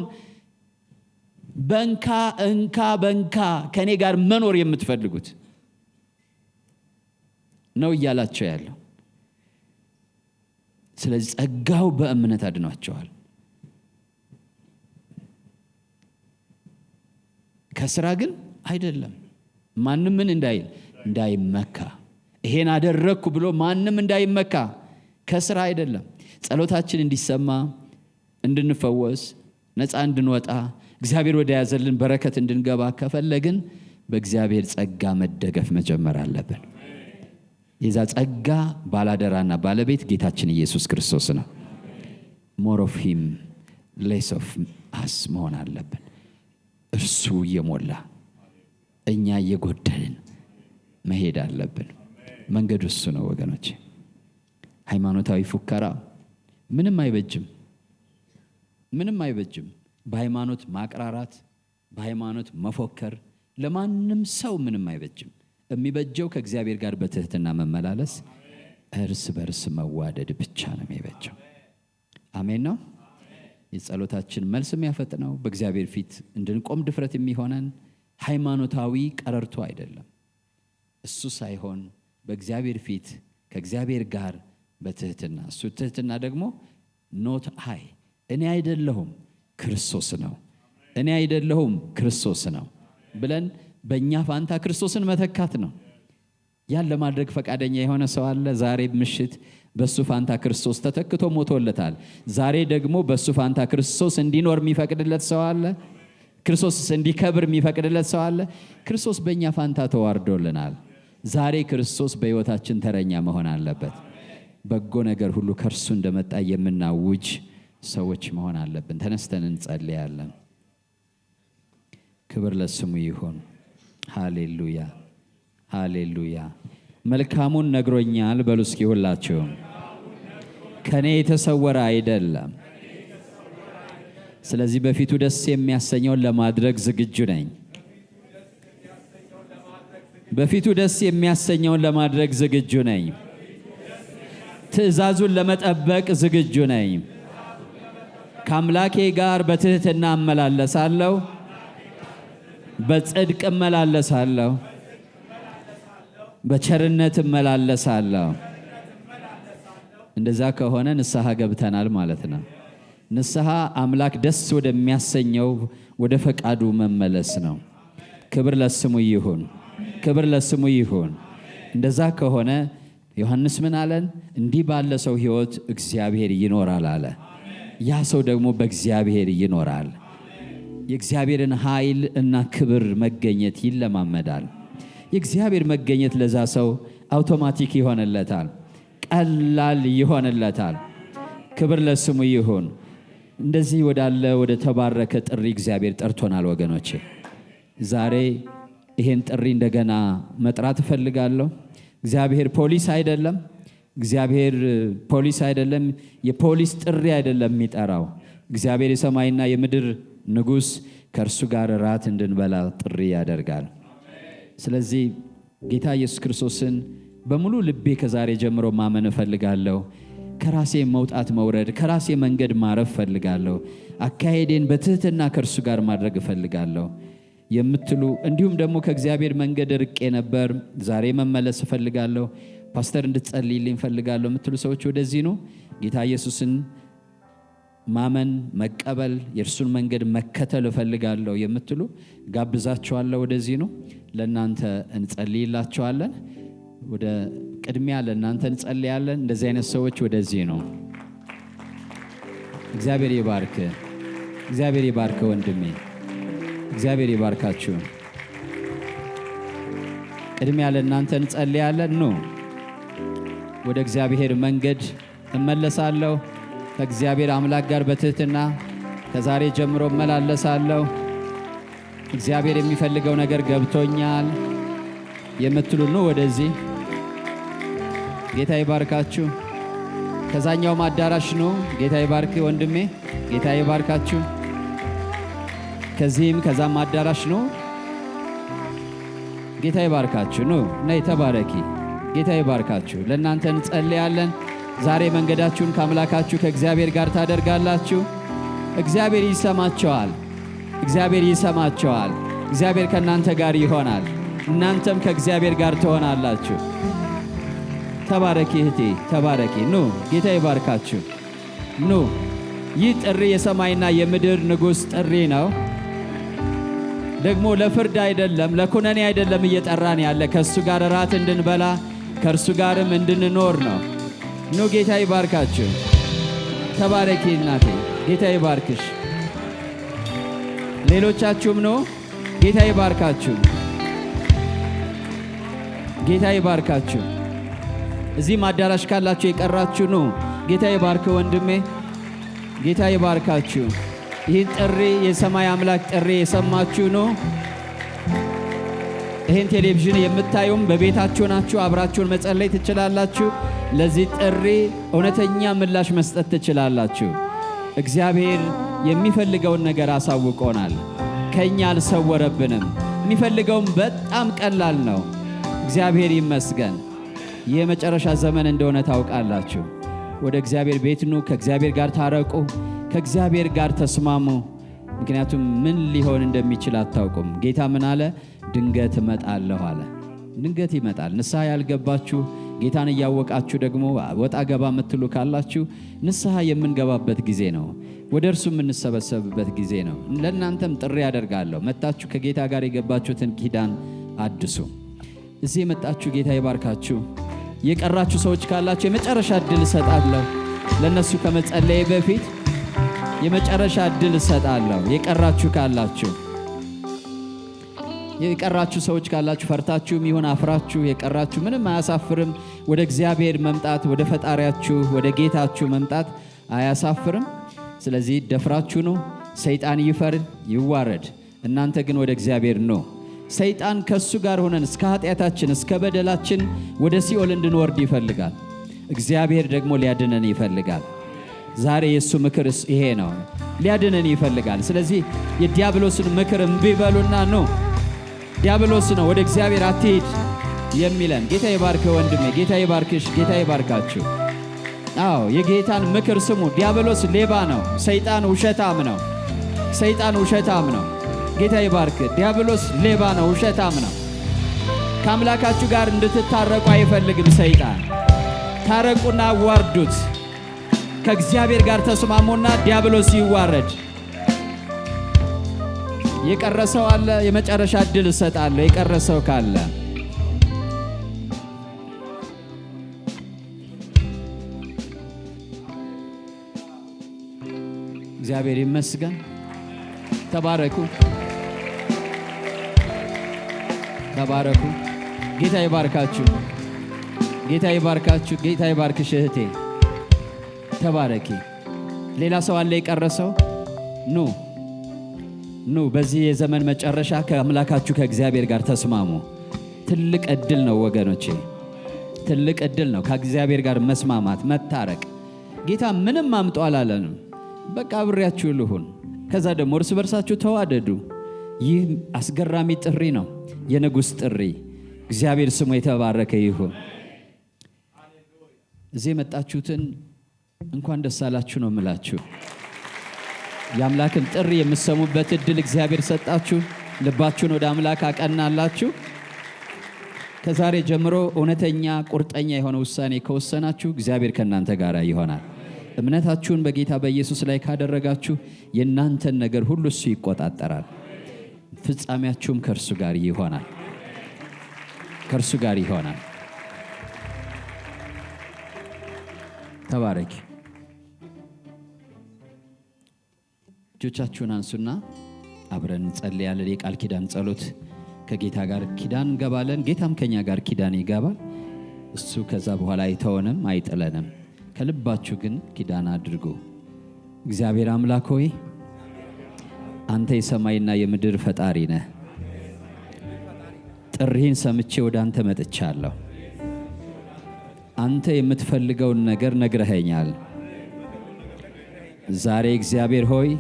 በንካ ከኔ ጋር መኖር የምትፈልጉት ነው እያላቸው ያለው። ስለዚህ ጸጋው በእምነት አድኗቸዋል፣ ከስራ ግን አይደለም። ማንም ምን እንዳይመካ፣ ይሄን አደረግኩ ብሎ ማንም እንዳይመካ፣ ከስራ አይደለም። ጸሎታችን እንዲሰማ፣ እንድንፈወስ፣ ነፃ እንድንወጣ፣ እግዚአብሔር ወደ ያዘልን በረከት እንድንገባ ከፈለግን በእግዚአብሔር ጸጋ መደገፍ መጀመር አለብን። የዛ ጸጋ ባላደራና ባለቤት ጌታችን ኢየሱስ ክርስቶስ ነው። ሞር ኦፍ ሂም ሌስ ኦፍ አስ መሆን አለብን። እርሱ እየሞላ እኛ እየጎደልን መሄድ አለብን። መንገዱ እሱ ነው ወገኖች። ሃይማኖታዊ ፉከራ ምንም አይበጅም፣ ምንም አይበጅም። በሃይማኖት ማቅራራት፣ በሃይማኖት መፎከር ለማንም ሰው ምንም አይበጅም። የሚበጀው ከእግዚአብሔር ጋር በትህትና መመላለስ፣ እርስ በርስ መዋደድ ብቻ ነው የሚበጀው። አሜን ነው። የጸሎታችን መልስ የሚያፈጥነው በእግዚአብሔር ፊት እንድንቆም ድፍረት የሚሆነን ሃይማኖታዊ ቀረርቶ አይደለም። እሱ ሳይሆን በእግዚአብሔር ፊት ከእግዚአብሔር ጋር በትህትና፣ እሱ ትህትና ደግሞ ኖት አይ እኔ አይደለሁም ክርስቶስ ነው፣ እኔ አይደለሁም ክርስቶስ ነው ብለን በእኛ ፋንታ ክርስቶስን መተካት ነው። ያን ለማድረግ ፈቃደኛ የሆነ ሰው አለ? ዛሬ ምሽት በሱ ፋንታ ክርስቶስ ተተክቶ ሞቶለታል። ዛሬ ደግሞ በሱ ፋንታ ክርስቶስ እንዲኖር የሚፈቅድለት ሰው አለ? ክርስቶስ እንዲከብር የሚፈቅድለት ሰው አለ? ክርስቶስ በእኛ ፋንታ ተዋርዶልናል። ዛሬ ክርስቶስ በሕይወታችን ተረኛ መሆን አለበት። በጎ ነገር ሁሉ ከእርሱ እንደመጣ የምናውጅ ሰዎች መሆን አለብን። ተነስተን እንጸልያለን። ክብር ለስሙ ይሁን። ሃሌሉያ ሃሌሉያ። መልካሙን ነግሮኛል በሉ እስኪ ሁላችሁ። ከኔ የተሰወረ አይደለም። ስለዚህ በፊቱ ደስ የሚያሰኘውን ለማድረግ ዝግጁ ነኝ። በፊቱ ደስ የሚያሰኘውን ለማድረግ ዝግጁ ነኝ። ትእዛዙን ለመጠበቅ ዝግጁ ነኝ። ከአምላኬ ጋር በትህትና እመላለሳለሁ፣ በጽድቅ እመላለሳለሁ፣ በቸርነት እመላለሳለሁ። እንደዛ ከሆነ ንስሐ ገብተናል ማለት ነው። ንስሐ አምላክ ደስ ወደሚያሰኘው ወደ ፈቃዱ መመለስ ነው። ክብር ለስሙ ይሁን፣ ክብር ለስሙ ይሁን። እንደዛ ከሆነ ዮሐንስ ምን አለን? እንዲህ ባለ ሰው ሕይወት እግዚአብሔር ይኖራል አለ። ያ ሰው ደግሞ በእግዚአብሔር ይኖራል። የእግዚአብሔርን ኃይል እና ክብር መገኘት ይለማመዳል። የእግዚአብሔር መገኘት ለዛ ሰው አውቶማቲክ ይሆንለታል፣ ቀላል ይሆንለታል። ክብር ለስሙ ይሁን። እንደዚህ ወዳለ ወደ ተባረከ ጥሪ እግዚአብሔር ጠርቶናል ወገኖቼ። ዛሬ ይሄን ጥሪ እንደገና መጥራት እፈልጋለሁ። እግዚአብሔር ፖሊስ አይደለም። እግዚአብሔር ፖሊስ አይደለም። የፖሊስ ጥሪ አይደለም የሚጠራው። እግዚአብሔር የሰማይና የምድር ንጉሥ ከእርሱ ጋር ራት እንድንበላ ጥሪ ያደርጋል። ስለዚህ ጌታ ኢየሱስ ክርስቶስን በሙሉ ልቤ ከዛሬ ጀምሮ ማመን እፈልጋለሁ። ከራሴ መውጣት መውረድ፣ ከራሴ መንገድ ማረፍ እፈልጋለሁ። አካሄዴን በትህትና ከእርሱ ጋር ማድረግ እፈልጋለሁ የምትሉ እንዲሁም ደግሞ ከእግዚአብሔር መንገድ ርቄ ነበር፣ ዛሬ መመለስ እፈልጋለሁ፣ ፓስተር እንድትጸልይልኝ እፈልጋለሁ የምትሉ ሰዎች ወደዚህ ነው። ጌታ ኢየሱስን ማመን መቀበል፣ የእርሱን መንገድ መከተል እፈልጋለሁ የምትሉ ጋብዛችኋለሁ። ወደዚህ ነው። ለእናንተ እንጸልይላችኋለን። ወደ ቅድሚያ ለእናንተ እንጸልያለን። እንደዚህ አይነት ሰዎች ወደዚህ ነው። እግዚአብሔር ይባርክ፣ እግዚአብሔር ይባርክ ወንድሜ፣ እግዚአብሔር ይባርካችሁ። ቅድሚያ ለእናንተ እንጸልያለን። ኑ ወደ እግዚአብሔር መንገድ እመለሳለሁ፣ ከእግዚአብሔር አምላክ ጋር በትህትና ከዛሬ ጀምሮ እመላለሳለሁ፣ እግዚአብሔር የሚፈልገው ነገር ገብቶኛል የምትሉ ነው ወደዚህ። ጌታ ይባርካችሁ። ከዛኛውም አዳራሽ ነው። ጌታ ይባርክ ወንድሜ፣ ጌታ ይባርካችሁ። ከዚህም ከዛም አዳራሽ ነው። ጌታ ይባርካችሁ። ነው ነይ ተባረኪ። ጌታ ይባርካችሁ። ለእናንተ እንጸልያለን። ዛሬ መንገዳችሁን ከአምላካችሁ ከእግዚአብሔር ጋር ታደርጋላችሁ። እግዚአብሔር ይሰማቸዋል። እግዚአብሔር ይሰማቸዋል። እግዚአብሔር ከእናንተ ጋር ይሆናል። እናንተም ከእግዚአብሔር ጋር ትሆናላችሁ። ተባረኪ እህቴ፣ ተባረኪ። ኑ ጌታ ይባርካችሁ። ኑ ይህ ጥሪ የሰማይና የምድር ንጉሥ ጥሪ ነው። ደግሞ ለፍርድ አይደለም፣ ለኩነኔ አይደለም እየጠራን ያለ ከእሱ ጋር እራት እንድንበላ ከእርሱ ጋርም እንድንኖር ነው። ኑ ጌታ ይባርካችሁ። ተባረኪ እናቴ፣ ጌታ ይባርክሽ። ሌሎቻችሁም ኑ። ጌታ ይባርካችሁ። ጌታ ይባርካችሁ። እዚህም አዳራሽ ካላችሁ የቀራችሁ ኑ። ጌታ ይባርክ ወንድሜ፣ ጌታ ይባርካችሁ። ይህን ጥሪ የሰማይ አምላክ ጥሪ የሰማችሁ ኑ። ይህን ቴሌቪዥን የምታዩም በቤታችሁ ናችሁ፣ አብራችሁን መጸለይ ትችላላችሁ። ለዚህ ጥሪ እውነተኛ ምላሽ መስጠት ትችላላችሁ። እግዚአብሔር የሚፈልገውን ነገር አሳውቆናል። ከኛ አልሰወረብንም። የሚፈልገውም በጣም ቀላል ነው። እግዚአብሔር ይመስገን። ይህ የመጨረሻ ዘመን እንደሆነ ታውቃላችሁ። ወደ እግዚአብሔር ቤት ኑ። ከእግዚአብሔር ጋር ታረቁ። ከእግዚአብሔር ጋር ተስማሙ። ምክንያቱም ምን ሊሆን እንደሚችል አታውቁም። ጌታ ምን አለ? ድንገት እመጣለሁ አለ። ድንገት ይመጣል። ንስሐ ያልገባችሁ ጌታን እያወቃችሁ ደግሞ ወጣ ገባ የምትሉ ካላችሁ ንስሐ የምንገባበት ጊዜ ነው። ወደ እርሱ የምንሰበሰብበት ጊዜ ነው። ለእናንተም ጥሪ ያደርጋለሁ። መጣችሁ ከጌታ ጋር የገባችሁትን ኪዳን አድሱ። እዚህ የመጣችሁ ጌታ ይባርካችሁ። የቀራችሁ ሰዎች ካላችሁ የመጨረሻ እድል እሰጣለሁ። ለነሱ ከመጸለይ በፊት የመጨረሻ እድል እሰጣለሁ። የቀራችሁ ካላችሁ የቀራችሁ ሰዎች ካላችሁ ፈርታችሁም ይሁን አፍራችሁ የቀራችሁ ምንም አያሳፍርም። ወደ እግዚአብሔር መምጣት፣ ወደ ፈጣሪያችሁ ወደ ጌታችሁ መምጣት አያሳፍርም። ስለዚህ ደፍራችሁ ነው። ሰይጣን ይፈር ይዋረድ፣ እናንተ ግን ወደ እግዚአብሔር ነው። ሰይጣን ከሱ ጋር ሆነን እስከ ኃጢአታችን እስከ በደላችን ወደ ሲኦል እንድንወርድ ይፈልጋል። እግዚአብሔር ደግሞ ሊያድነን ይፈልጋል። ዛሬ የሱ ምክር ይሄ ነው፣ ሊያድነን ይፈልጋል። ስለዚህ የዲያብሎስን ምክር እምቢ በሉና ነው። ዲያብሎስ ነው ወደ እግዚአብሔር አትሂድ የሚለን። ጌታ ይባርክ ወንድሜ፣ ጌታ ይባርክሽ፣ ጌታ ይባርካችሁ። አዎ የጌታን ምክር ስሙ። ዲያብሎስ ሌባ ነው። ሰይጣን ውሸታም ነው። ሰይጣን ውሸታም ነው። ጌታ ይባርክ። ዲያብሎስ ሌባ ነው፣ ውሸታም ነው። ከአምላካችሁ ጋር እንድትታረቁ አይፈልግም ሰይጣን። ታረቁና አዋርዱት። ከእግዚአብሔር ጋር ተስማሙና ዲያብሎስ ይዋረድ። የቀረሰው አለ። የመጨረሻ ዕድል እሰጣለሁ። የቀረሰው ካለ እግዚአብሔር ይመስገን። ተባረኩ፣ ተባረኩ። ጌታ ይባርካችሁ፣ ጌታ ይባርካችሁ፣ ጌታ ይባርክሽ እህቴ። ተባረኪ። ሌላ ሰው አለ የቀረሰው? ኑ በዚህ የዘመን መጨረሻ ከአምላካችሁ ከእግዚአብሔር ጋር ተስማሙ። ትልቅ ዕድል ነው ወገኖቼ፣ ትልቅ ዕድል ነው ከእግዚአብሔር ጋር መስማማት፣ መታረቅ። ጌታ ምንም አምጡ አላለንም። በቃ አብሬያችሁ ልሁን። ከዛ ደግሞ እርስ በርሳችሁ ተዋደዱ። ይህ አስገራሚ ጥሪ ነው፣ የንጉሥ ጥሪ። እግዚአብሔር ስሙ የተባረከ ይሁን። እዚህ የመጣችሁትን እንኳን ደስ አላችሁ ነው የምላችሁ። የአምላክን ጥሪ የምትሰሙበት ዕድል እግዚአብሔር ሰጣችሁ። ልባችሁን ወደ አምላክ አቀናላችሁ። ከዛሬ ጀምሮ እውነተኛ ቁርጠኛ የሆነ ውሳኔ ከወሰናችሁ እግዚአብሔር ከእናንተ ጋር ይሆናል። እምነታችሁን በጌታ በኢየሱስ ላይ ካደረጋችሁ የእናንተን ነገር ሁሉ እሱ ይቆጣጠራል። ፍጻሜያችሁም ከእርሱ ጋር ይሆናል፣ ከእርሱ ጋር ይሆናል። ተባረኪ። እጆቻችሁን አንሱና አብረን እንጸልያለን። የቃል ኪዳን ጸሎት ከጌታ ጋር ኪዳን እንገባለን። ጌታም ከኛ ጋር ኪዳን ይገባል። እሱ ከዛ በኋላ አይተወንም፣ አይጥለንም። ከልባችሁ ግን ኪዳን አድርጉ። እግዚአብሔር አምላክ ሆይ አንተ የሰማይና የምድር ፈጣሪ ነህ። ጥሪህን ሰምቼ ወደ አንተ መጥቻለሁ። አንተ የምትፈልገውን ነገር ነግረኸኛል። ዛሬ እግዚአብሔር ሆይ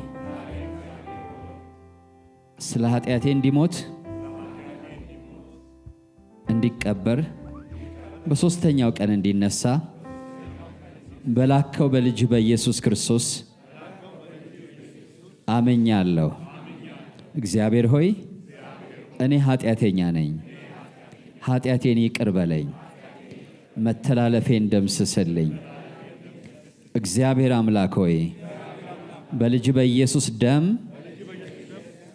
ስለ ኃጢአቴ እንዲሞት እንዲቀበር በሦስተኛው ቀን እንዲነሳ በላከው በልጅ በኢየሱስ ክርስቶስ አመኛለሁ። እግዚአብሔር ሆይ እኔ ኃጢአተኛ ነኝ። ኃጢአቴን ይቅር በለኝ፣ መተላለፌን ደምስስልኝ። እግዚአብሔር አምላክ ሆይ በልጅ በኢየሱስ ደም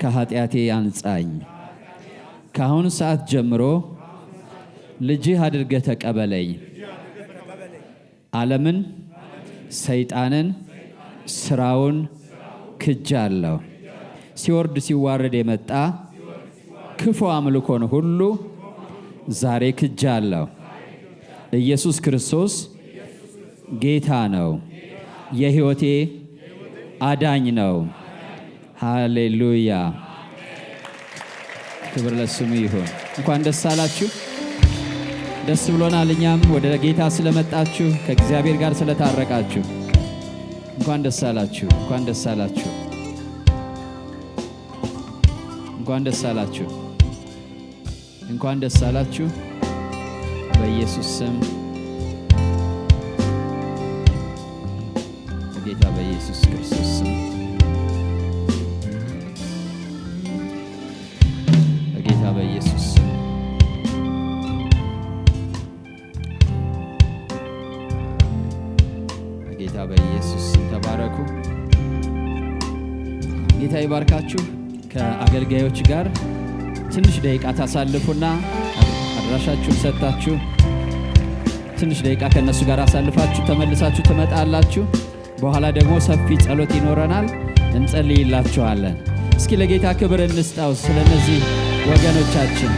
ከኃጢአቴ አንጻኝ። ከአሁኑ ሰዓት ጀምሮ ልጅህ አድርገህ ተቀበለኝ። ዓለምን፣ ሰይጣንን፣ ስራውን ክጃለሁ። ሲወርድ ሲዋረድ የመጣ ክፉ አምልኮን ሁሉ ዛሬ ክጃለሁ። ኢየሱስ ክርስቶስ ጌታ ነው፣ የሕይወቴ አዳኝ ነው። ሃሌሉያ! ክብር ለስሙ ይሁን። እንኳን ደስ አላችሁ። ደስ ብሎናል። እኛም ወደ ጌታ ስለመጣችሁ ከእግዚአብሔር ጋር ስለታረቃችሁ እንኳን ደስ አላችሁ። እንኳን ደስ አላችሁ። እንኳን ደስ አላችሁ። እንኳን ደስ አላችሁ። በኢየሱስ ስም በጌታ በኢየሱስ ክርስቶስ ስም በጌታ በኢየሱስ ስም በጌታ በኢየሱስ ስም ተባረኩ። ጌታ ይባርካችሁ። ከአገልጋዮች ጋር ትንሽ ደቂቃ ታሳልፉና አድራሻችሁን ሰጥታችሁ ትንሽ ደቂቃ ከነሱ ጋር አሳልፋችሁ ተመልሳችሁ ትመጣላችሁ። በኋላ ደግሞ ሰፊ ጸሎት ይኖረናል፣ እንጸልይላችኋለን። እስኪ ለጌታ ክብር እንስጣው ስለነዚህ ወገኖቻችን